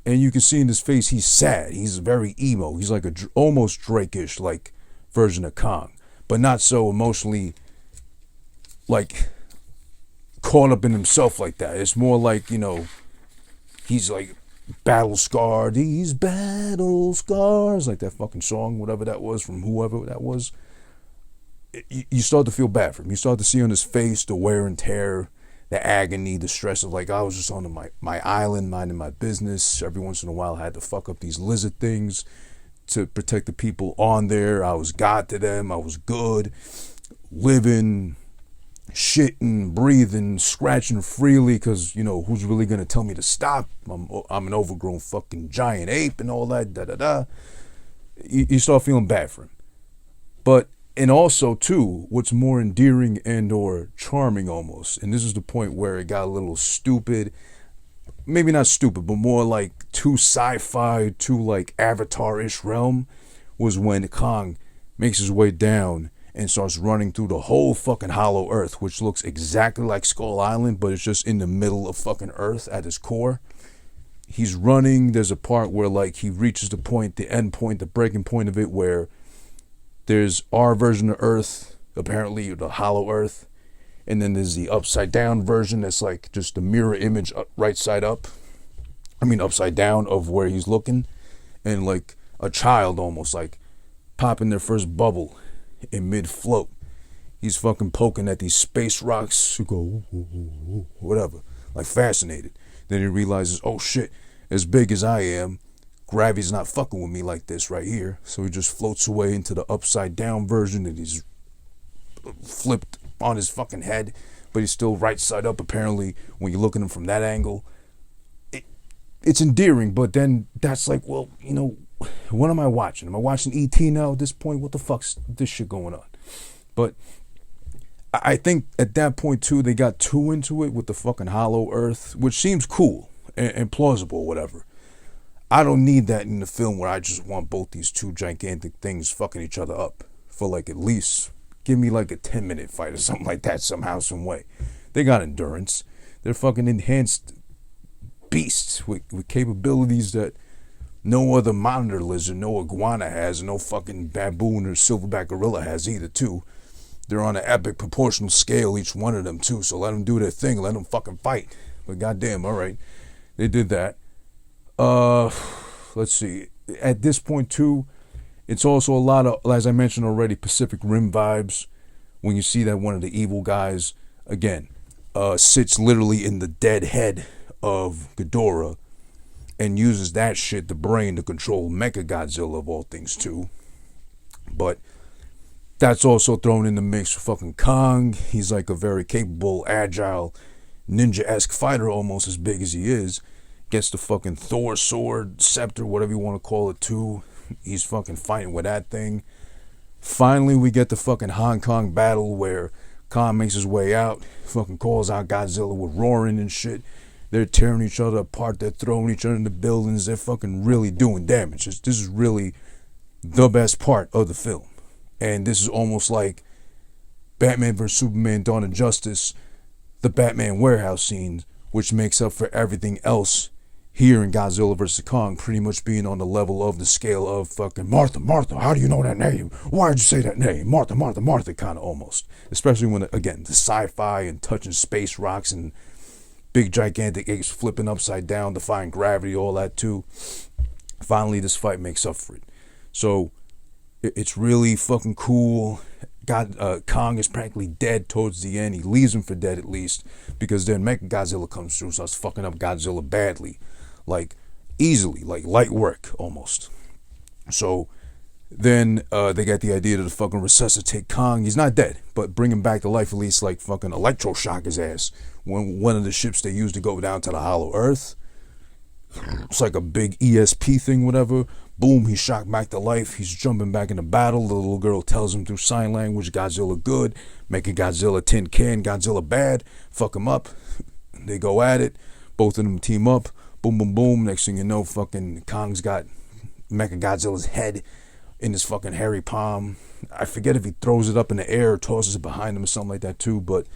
and you can see in his face he's sad. He's very emo. He's like a almost Drake-ish like version of Kong, but not so emotionally like caught up in himself like that. It's more like, he's like battle scarred, these battle scars, like that fucking song, whatever that was, from whoever that was. You start to feel bad for him. You start to see on his face the wear and tear, the agony, the stress of like, I was just on my island minding my business. Every once in a while I had to fuck up these lizard things to protect the people on there. I was God to them. I was good, living, shitting, breathing, scratching freely, because who's really gonna tell me to stop? I'm an overgrown fucking giant ape and all that. You start feeling bad for him, but And also, too, what's more endearing and or charming almost, and this is the point where it got a little stupid, maybe not stupid, but more like too sci-fi, too like Avatar-ish realm, was when Kong makes his way down and starts running through the whole fucking hollow earth, which looks exactly like Skull Island, but it's just in the middle of fucking earth at its core. He's running. There's a part where like he reaches the point, the end point, the breaking point of it, where there's our version of earth, apparently the hollow earth, and then there's the upside down version that's like just the mirror image right side up. I mean upside down of where he's looking, and like a child almost like popping their first bubble in mid float. He's fucking poking at these space rocks who go whatever, like fascinated. Then he realizes, oh shit, as big as I am, gravity's not fucking with me like this right here. So he just floats away into the upside down version, and he's flipped on his fucking head, but he's still right side up apparently when you look at him from that angle. It's endearing, but then that's like, well, you know, what am I watching? Am I watching E.T. now at this point? What the fuck's this shit going on? But I think at that point too, they got too into it with the fucking hollow earth, which seems cool and plausible or whatever. I don't need that in the film where I just want both these two gigantic things fucking each other up for like at least give me like a 10-minute fight or something like that somehow, some way. They got endurance. They're fucking enhanced beasts with capabilities that no other monitor lizard, no iguana has, no fucking baboon or silverback gorilla has either, too. They're on an epic proportional scale, each one of them, too. So let them do their thing. Let them fucking fight. But goddamn, all right. They did that. Let's see. At this point, too, it's also a lot of, as I mentioned already, Pacific Rim vibes. When you see that one of the evil guys, again, sits literally in the dead head of Ghidorah and uses that shit, the brain, to control Mechagodzilla of all things too. But that's also thrown in the mix for fucking Kong. He's like a very capable, agile, ninja-esque fighter, almost as big as he is. Gets the fucking Thor sword, scepter, whatever you want to call it too. He's fucking fighting with that thing. Finally, we get the fucking Hong Kong battle where Kong makes his way out, fucking calls out Godzilla with roaring and shit. They're tearing each other apart. They're throwing each other into buildings. They're fucking really doing damage. This is really the best part of the film. And this is almost like Batman vs. Superman Dawn of Justice, the Batman warehouse scene, which makes up for everything else here in Godzilla vs. Kong, pretty much being on the level of the scale of fucking Martha, how do you know that name? Why'd you say that name? Martha, kind of almost. Especially when, again, the sci-fi and touching space rocks and big gigantic apes flipping upside down, defying gravity, all that too. Finally, this fight makes up for it. So it's really fucking cool. Kong is practically dead towards the end. He leaves him for dead at least, because then Mechagodzilla comes through, starts fucking up Godzilla badly, like easily, like light work almost. So then they got the idea to fucking resuscitate Kong. He's not dead, but bring him back to life, at least like fucking electroshock his ass. When one of the ships they used to go down to the hollow earth, it's like a big ESP thing, whatever. Boom, he's shocked back to life. He's jumping back into battle. The little girl tells him through sign language, Godzilla good, making Godzilla tin can, Godzilla bad, fuck him up. They go at it. Both of them team up. Boom, boom, boom. Next thing you know, fucking Kong's got Mechagodzilla's head in his fucking hairy palm. I forget if he throws it up in the air or tosses it behind him or something like that too, but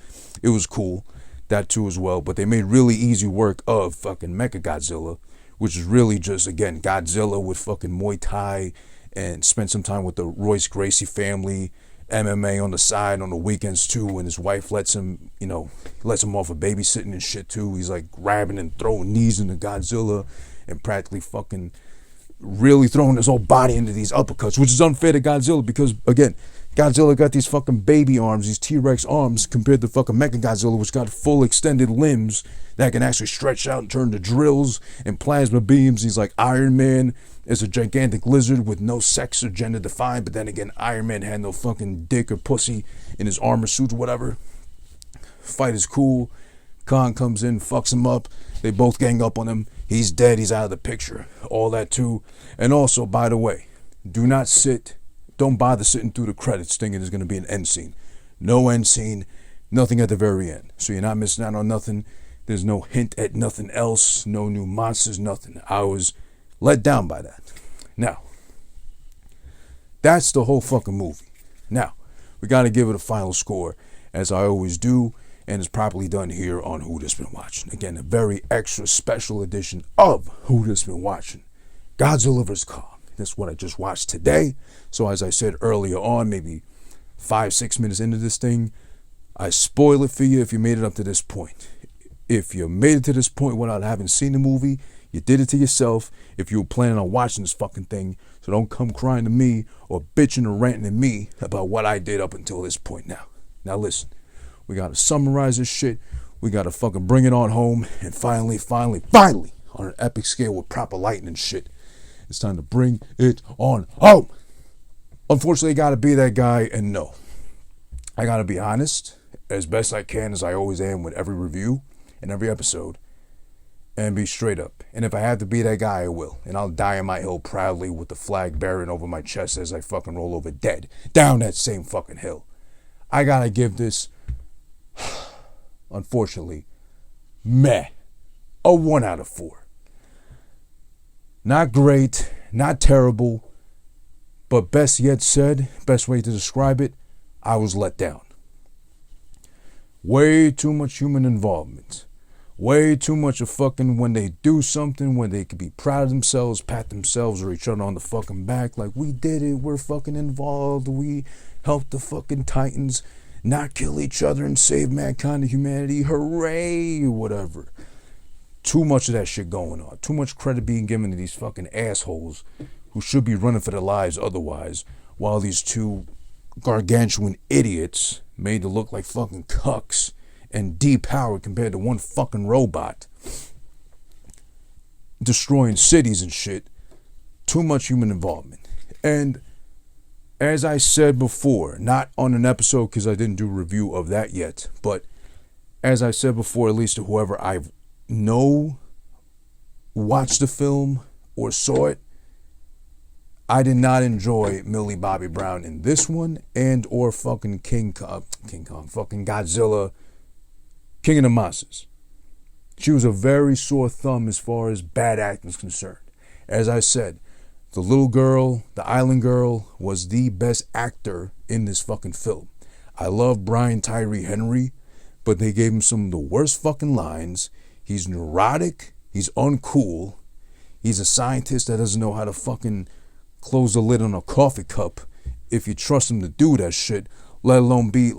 it was cool. That too as well. But they made really easy work of fucking Mechagodzilla, which is really just, again, Godzilla with fucking Muay Thai, and spent some time with the Royce Gracie family, MMA on the side on the weekends too, when his wife lets him, lets him off of babysitting and shit too. He's like grabbing and throwing knees into Godzilla and practically fucking really throwing his whole body into these uppercuts, which is unfair to Godzilla because, again, Godzilla got these fucking baby arms, these T-Rex arms, compared to fucking Mechagodzilla, which got full extended limbs that can actually stretch out and turn to drills and plasma beams. He's like Iron Man is a gigantic lizard with no sex or gender defined, but then again, Iron Man had no fucking dick or pussy in his armor suit or whatever. Fight is cool. Kong comes in, fucks him up. They both gang up on him. He's dead. He's out of the picture. All that too. And also, by the way, do not sit don't bother sitting through the credits thinking there's going to be an end scene. No end scene, nothing at the very end. So you're not missing out on nothing. There's no hint at nothing else, no new monsters, nothing. I was let down by that. Now, that's the whole fucking movie. Now, we got to give it a final score, as I always do, and it's properly done here on Who This Been Watching. Again, a very extra special edition of Who This Been Watching. Godzilla vs. Kong. That's what I just watched today. So as I said earlier on, maybe 5-6 minutes into this thing, I spoil it for you if you made it up to this point. If you made it to this point without having seen the movie, you did it to yourself if you were planning on watching this fucking thing. So don't come crying to me or bitching or ranting at me about what I did up until this point now. Now listen, we got to summarize this shit. We got to fucking bring it on home. And finally, on an epic scale with proper lighting and shit, it's time to bring it on home. Unfortunately, I got to be that guy, and no. I got to be honest, as best I can, as I always am with every review and every episode, and be straight up. And if I have to be that guy, I will. And I'll die on my hill proudly with the flag bearing over my chest as I fucking roll over dead down that same fucking hill. I got to give this, unfortunately, a 1 out of 4. Not great, not terrible, but best yet said, best way to describe it, I was let down. Way too much human involvement. Way too much of fucking when they do something, when they could be proud of themselves, pat themselves or each other on the fucking back, like we did it, we're fucking involved, we helped the fucking Titans not kill each other and save mankind and humanity, hooray, whatever. Too much of that shit going on. Too much credit being given to these fucking assholes who should be running for their lives otherwise, while these two gargantuan idiots made to look like fucking cucks and depowered compared to one fucking robot destroying cities and shit. Too much human involvement. And as I said before, not on an episode because I didn't do a review of that yet, but as I said before, at least to whoever I know watched the film or saw it, I did not enjoy Millie Bobby Brown in this one and or fucking King Kong, fucking Godzilla, King of the Monsters. She was a very sore thumb as far as bad acting is concerned. As I said, the little girl, the island girl, was the best actor in this fucking film. I love Brian Tyree Henry, but they gave him some of the worst fucking lines. He's neurotic. He's uncool. He's a scientist that doesn't know how to fucking close the lid on a coffee cup if you trust him to do that shit, let alone be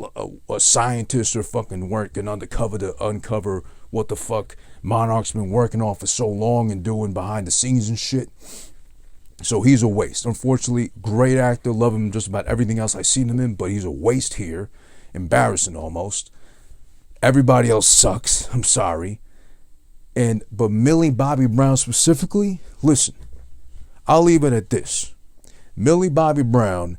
a scientist or fucking working undercover to uncover what the fuck Monarch's been working on for so long and doing behind the scenes and shit. So he's a waste. Unfortunately, great actor, love him just about everything else I've seen him in, but he's a waste here. Embarrassing almost. Everybody else sucks. I'm sorry. But Millie Bobby Brown specifically, listen, I'll leave it at this. Millie Bobby Brown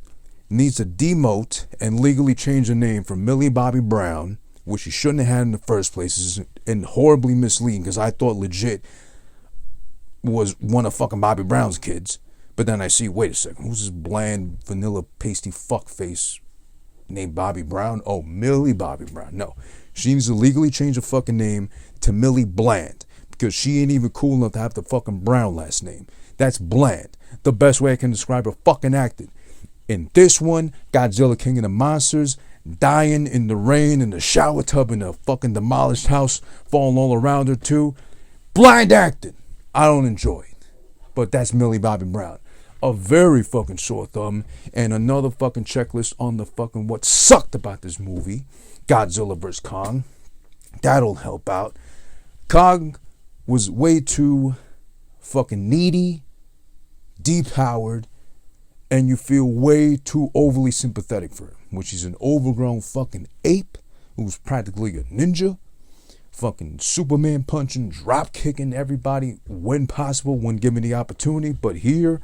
needs to demote and legally change her name from Millie Bobby Brown, which she shouldn't have had in the first place, and horribly misleading because I thought legit was one of fucking Bobby Brown's kids. But then I see, wait a second, who's this bland, vanilla, pasty fuckface named Bobby Brown? Oh, Millie Bobby Brown. No, she needs to legally change her fucking name to Millie Bland because she ain't even cool enough to have the fucking Brown last name. That's bland. The best way I can describe her fucking acting. In this one, Godzilla King of the Monsters, dying in the rain in the shower tub in a fucking demolished house, falling all around her too. Blind acting. I don't enjoy it. But that's Millie Bobby Brown. A very fucking sore thumb and another fucking checklist on the fucking what sucked about this movie. Godzilla vs. Kong. That'll help out. Kong was way too fucking needy, depowered, and you feel way too overly sympathetic for him, which is an overgrown fucking ape who's practically a ninja, fucking Superman punching, drop kicking everybody when possible, when given the opportunity. But here,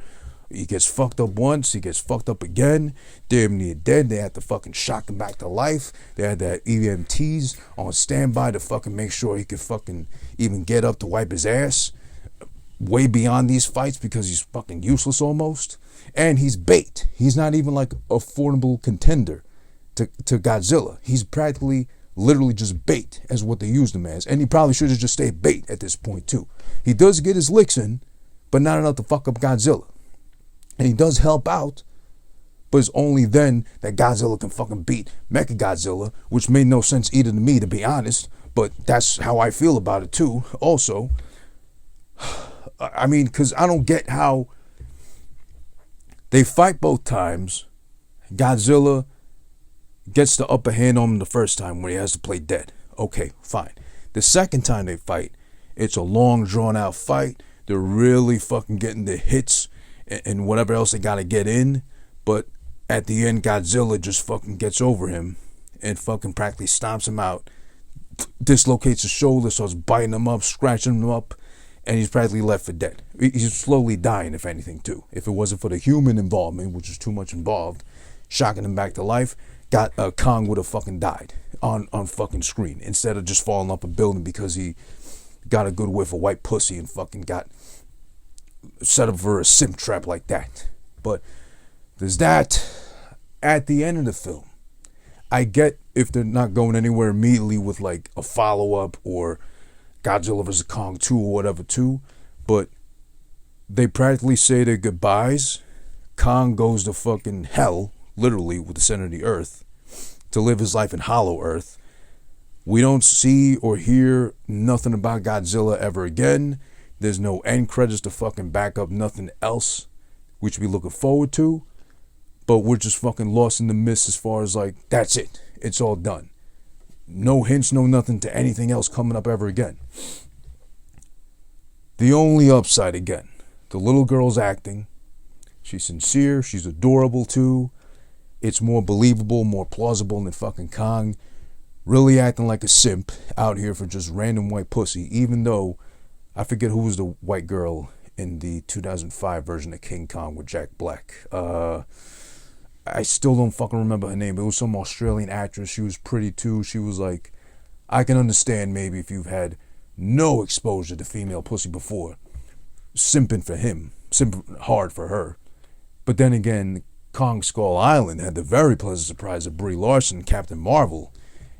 he gets fucked up once, he gets fucked up again, damn near dead. They had to fucking shock him back to life. They had that EMTs on standby to fucking make sure he could fucking even get up to wipe his ass. way beyond these fights because he's fucking useless almost. And he's bait. He's not even like a formidable contender to Godzilla. He's practically, literally just bait as what they used him as. And he probably should have just stayed bait at this point too. He does get his licks in, but not enough to fuck up Godzilla. And he does help out, but it's only then that Godzilla can fucking beat Mechagodzilla, which made no sense either to me, to be honest. But that's how I feel about it too. Also, I mean, because I don't get how they fight both times. Godzilla gets the upper hand on him the first time when he has to play dead. Okay, fine. The second time they fight, it's a long, drawn-out fight. They're really fucking getting the hits and whatever else they gotta get in. But at the end, Godzilla just fucking gets over him and fucking practically stomps him out, dislocates his shoulder, starts biting him up, scratching him up, and he's practically left for dead. He's slowly dying, if anything, too. If it wasn't for the human involvement, which is too much involved, shocking him back to life, Kong would have fucking died on fucking screen instead of just falling off a building because he got a good whiff of white pussy and fucking got set up for a simp trap like that. But there's that. At the end of the film, I get if they're not going anywhere immediately with like a follow-up or Godzilla vs. Kong 2 or whatever 2, but they practically say their goodbyes. Kong goes to fucking hell, literally, with the center of the earth, to live his life in Hollow Earth. We don't see or hear nothing about Godzilla ever again. There's no end credits to fucking back up nothing else we should be looking forward to. But we're just fucking lost in the mist as far as like, that's it. It's all done. No hints, no nothing to anything else coming up ever again. The only upside again, the little girl's acting. She's sincere, she's adorable too. It's more believable, more plausible than fucking Kong really acting like a simp out here for just random white pussy, even though I forget who was the white girl in the 2005 version of King Kong with Jack Black. I still don't fucking remember her name. It was some Australian actress. She was pretty too. She was like, I can understand maybe if you've had no exposure to female pussy before, simping for him, simping hard for her. But then again, Kong Skull Island had the very pleasant surprise of Brie Larson, Captain Marvel,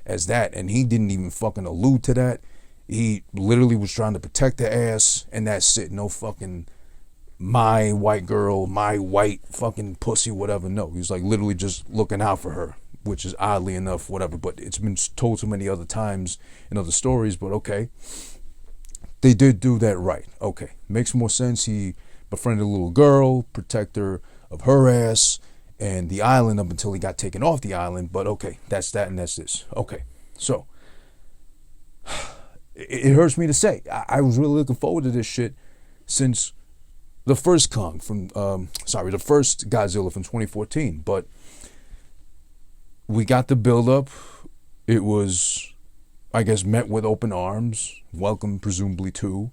as that, and he didn't even fucking allude to that. He literally was trying to protect her ass, and that's it. No fucking my white girl, my white fucking pussy, whatever. No, he was like literally just looking out for her, which is oddly enough, whatever. But it's been told so many other times in other stories, but okay. They did do that right. Okay, makes more sense. He befriended a little girl, protector of her ass, and the island up until he got taken off the island. But okay, that's that and that's this. Okay, so it hurts me to say. I was really looking forward to this shit since the first Kong from, the first Godzilla from 2014. But we got the build-up. It was, I guess, met with open arms, welcome presumably too.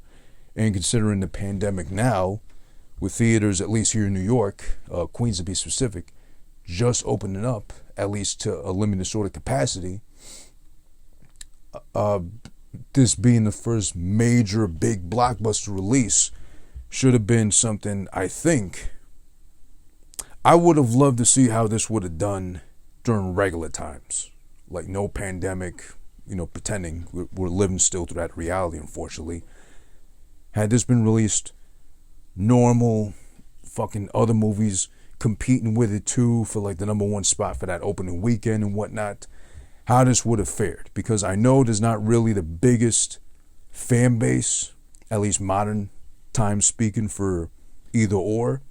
And considering the pandemic now, with theaters, at least here in New York, Queens to be specific, just opening up, at least to a limited sort of capacity, this being the first major big blockbuster release should have been something. I think I would have loved to see how this would have done during regular times, like no pandemic, pretending we're living still through that reality, unfortunately. Had this been released normal, fucking other movies competing with it too for like the #1 spot for that opening weekend and whatnot, how this would have fared. Because I know there's not really the biggest fan base, at least modern times speaking, for either or,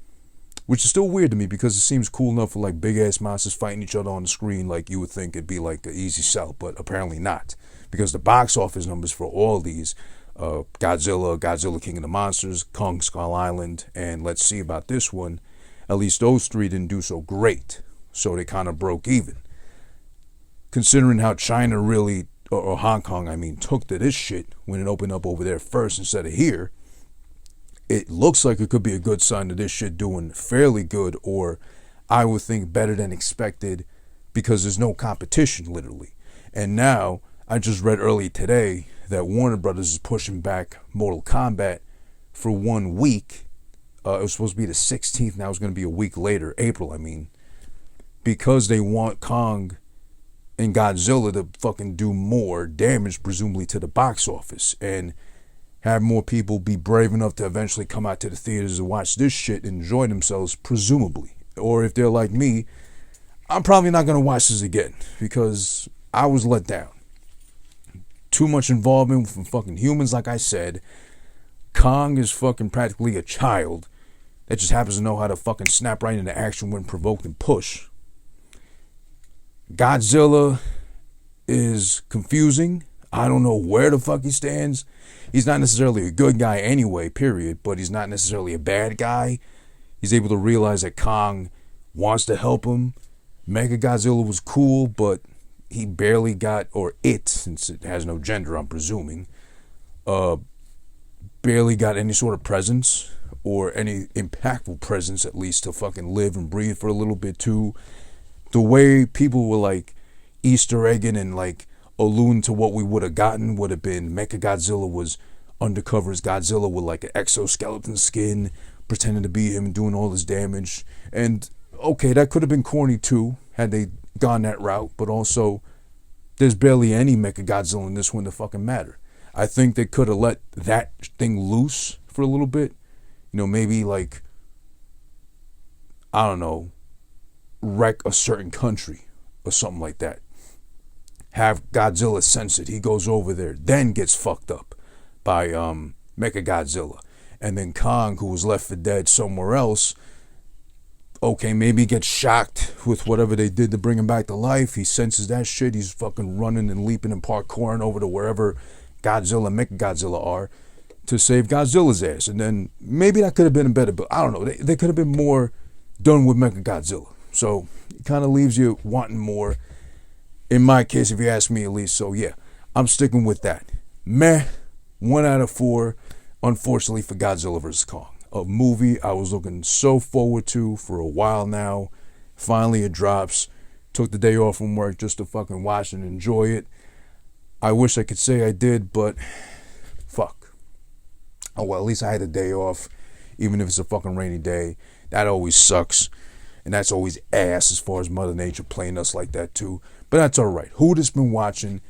which is still weird to me because it seems cool enough for like big ass monsters fighting each other on the screen. Like you would think it'd be like an easy sell, but apparently not, because the box office numbers for all these, Godzilla, King of the Monsters, Kong Skull Island, and let's see about this one, at least those three didn't do so great, so they kind of broke even. Considering how China really, or Hong Kong, I mean, took to this shit when it opened up over there first instead of here, it looks like it could be a good sign of this shit doing fairly good, or I would think better than expected, because there's no competition, literally. And now, I just read early today that Warner Brothers is pushing back Mortal Kombat for 1 week. It was supposed to be the 16th. Now it's going to be a week later, April, I mean. Because they want Kong and Godzilla to fucking do more damage, presumably, to the box office. And have more people be brave enough to eventually come out to the theaters and watch this shit and enjoy themselves, presumably. Or if they're like me, I'm probably not going to watch this again. Because I was let down. Too much involvement from fucking humans, like I said. Kong is fucking practically a child that just happens to know how to fucking snap right into action when provoked and push. Godzilla is confusing. I don't know where the fuck he stands. He's not necessarily a good guy anyway, period, but he's not necessarily a bad guy. He's able to realize that Kong wants to help him. Mechagodzilla was cool, but he barely got, or it, since it has no gender, I'm presuming, barely got any sort of presence, or any impactful presence, at least, to fucking live and breathe for a little bit too. The way people were like Easter egging and like alluding to what we would have gotten would have been Mechagodzilla was undercover as Godzilla with like an exoskeleton skin, pretending to be him and doing all this damage. And okay, that could have been corny too, had they gone that route, but also there's barely any Mechagodzilla in this one to fucking matter. I think they could have let that thing loose for a little bit. You know, maybe like, I don't know, wreck a certain country or something like that. Have Godzilla sense it. He goes over there, then gets fucked up by Mechagodzilla. And then Kong, who was left for dead somewhere else, okay, maybe gets shocked with whatever they did to bring him back to life. He senses that shit. He's fucking running and leaping and parkouring over to wherever Godzilla and Mechagodzilla are to save Godzilla's ass. And then maybe that could have been better, but I don't know. They could have been more done with Mechagodzilla. So it kind of leaves you wanting more. In my case, if you ask me at least. So yeah, I'm sticking with that. Meh, 1 out of 4, unfortunately, for Godzilla vs. Kong. A movie I was looking so forward to for a while now. Finally it drops. Took the day off from work just to fucking watch and enjoy it. I wish I could say I did, but fuck. Oh well, at least I had a day off, even if it's a fucking rainy day. That always sucks. And that's always ass as far as Mother Nature playing us like that too. But that's alright. Who that's been watching?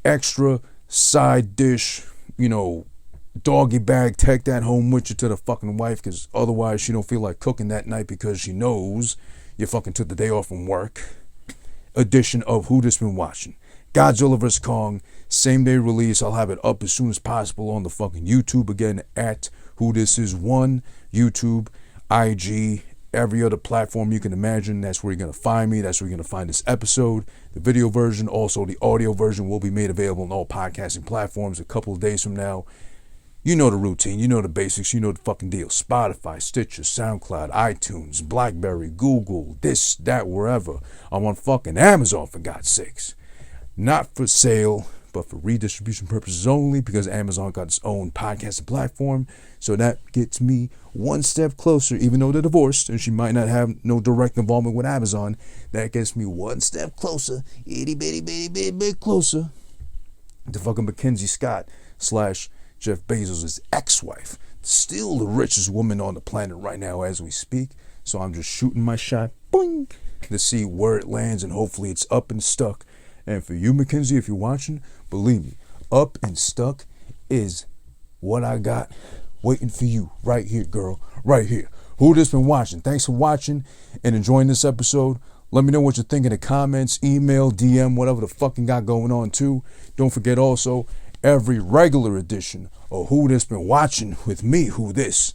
Extra side dish, you know, doggy bag, take that home with you to the fucking wife, because otherwise she don't feel like cooking that night because she knows you fucking took the day off from work. Edition of Who This Been Watching. Godzilla vs. Kong, same day release. I'll have it up as soon as possible on the fucking YouTube again at Who This Is One, YouTube, IG, every other platform you can imagine. That's where you're going to find me. That's where you're going to find this episode. The video version, also the audio version, will be made available on all podcasting platforms a couple of days from now. You know the routine. You know the basics. You know the fucking deal. Spotify, Stitcher, SoundCloud, iTunes, BlackBerry, Google, this, that, wherever. I'm on fucking Amazon, for God's sakes. Not for sale, but for redistribution purposes only, because Amazon got its own podcasting platform. So that gets me one step closer, even though they're divorced and she might not have no direct involvement with Amazon. That gets me one step closer, itty bitty bitty bitty bit closer, to fucking Mackenzie Scott / Jeff Bezos' ex-wife. Still the richest woman on the planet right now as we speak. So I'm just shooting my shot, boing, to see where it lands, and hopefully it's up and stuck. And for you, Mackenzie, if you're watching, believe me, up and stuck is what I got waiting for you right here, girl, right here. Who this been watching? Thanks for watching and enjoying this episode. Let me know what you think in the comments, email, DM, whatever the fucking got going on too. Don't forget also, every regular edition of Who This Been Watching with me, Who This,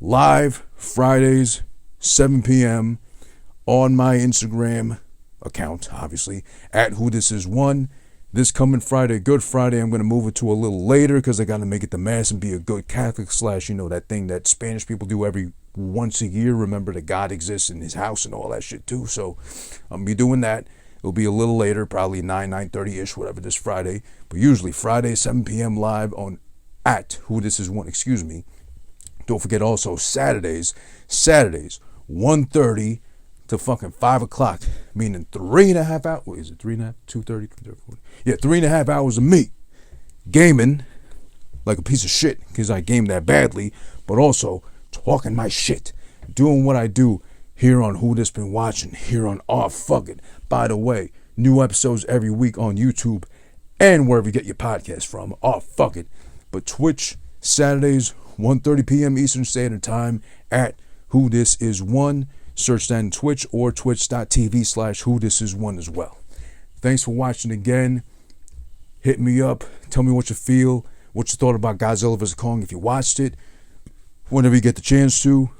live Fridays, 7 p.m. on my Instagram account, obviously, at Who This Is One. This coming Friday, Good Friday, I'm going to move it to a little later because I got to make it the mass and be a good Catholic / that thing that Spanish people do every once a year. Remember that God exists in his house and all that shit too. So I'm going to be doing that. It'll be a little later, probably 9:30-ish, whatever, this Friday. But usually Friday, 7 p.m. live on at Who This Is One, excuse me. Don't forget also Saturdays, 1:30 to fucking 5 o'clock, meaning 3.5 hours. What is it, 3.5, 2:30, 3:30? Yeah, 3.5 hours of me gaming like a piece of shit because I game that badly. but also talking my shit, doing what I do here on Who This Been Watching, here on Fuck It. By the way, new episodes every week on YouTube and wherever you get your podcast from. Fuck It. But Twitch, Saturdays, 1:30 p.m. Eastern Standard Time at Who This Is One. Search that in Twitch or twitch.tv/whothisis1 as well. Thanks for watching again. Hit me up. Tell me what you feel, what you thought about Godzilla vs. Kong if you watched it. Whenever you get the chance to.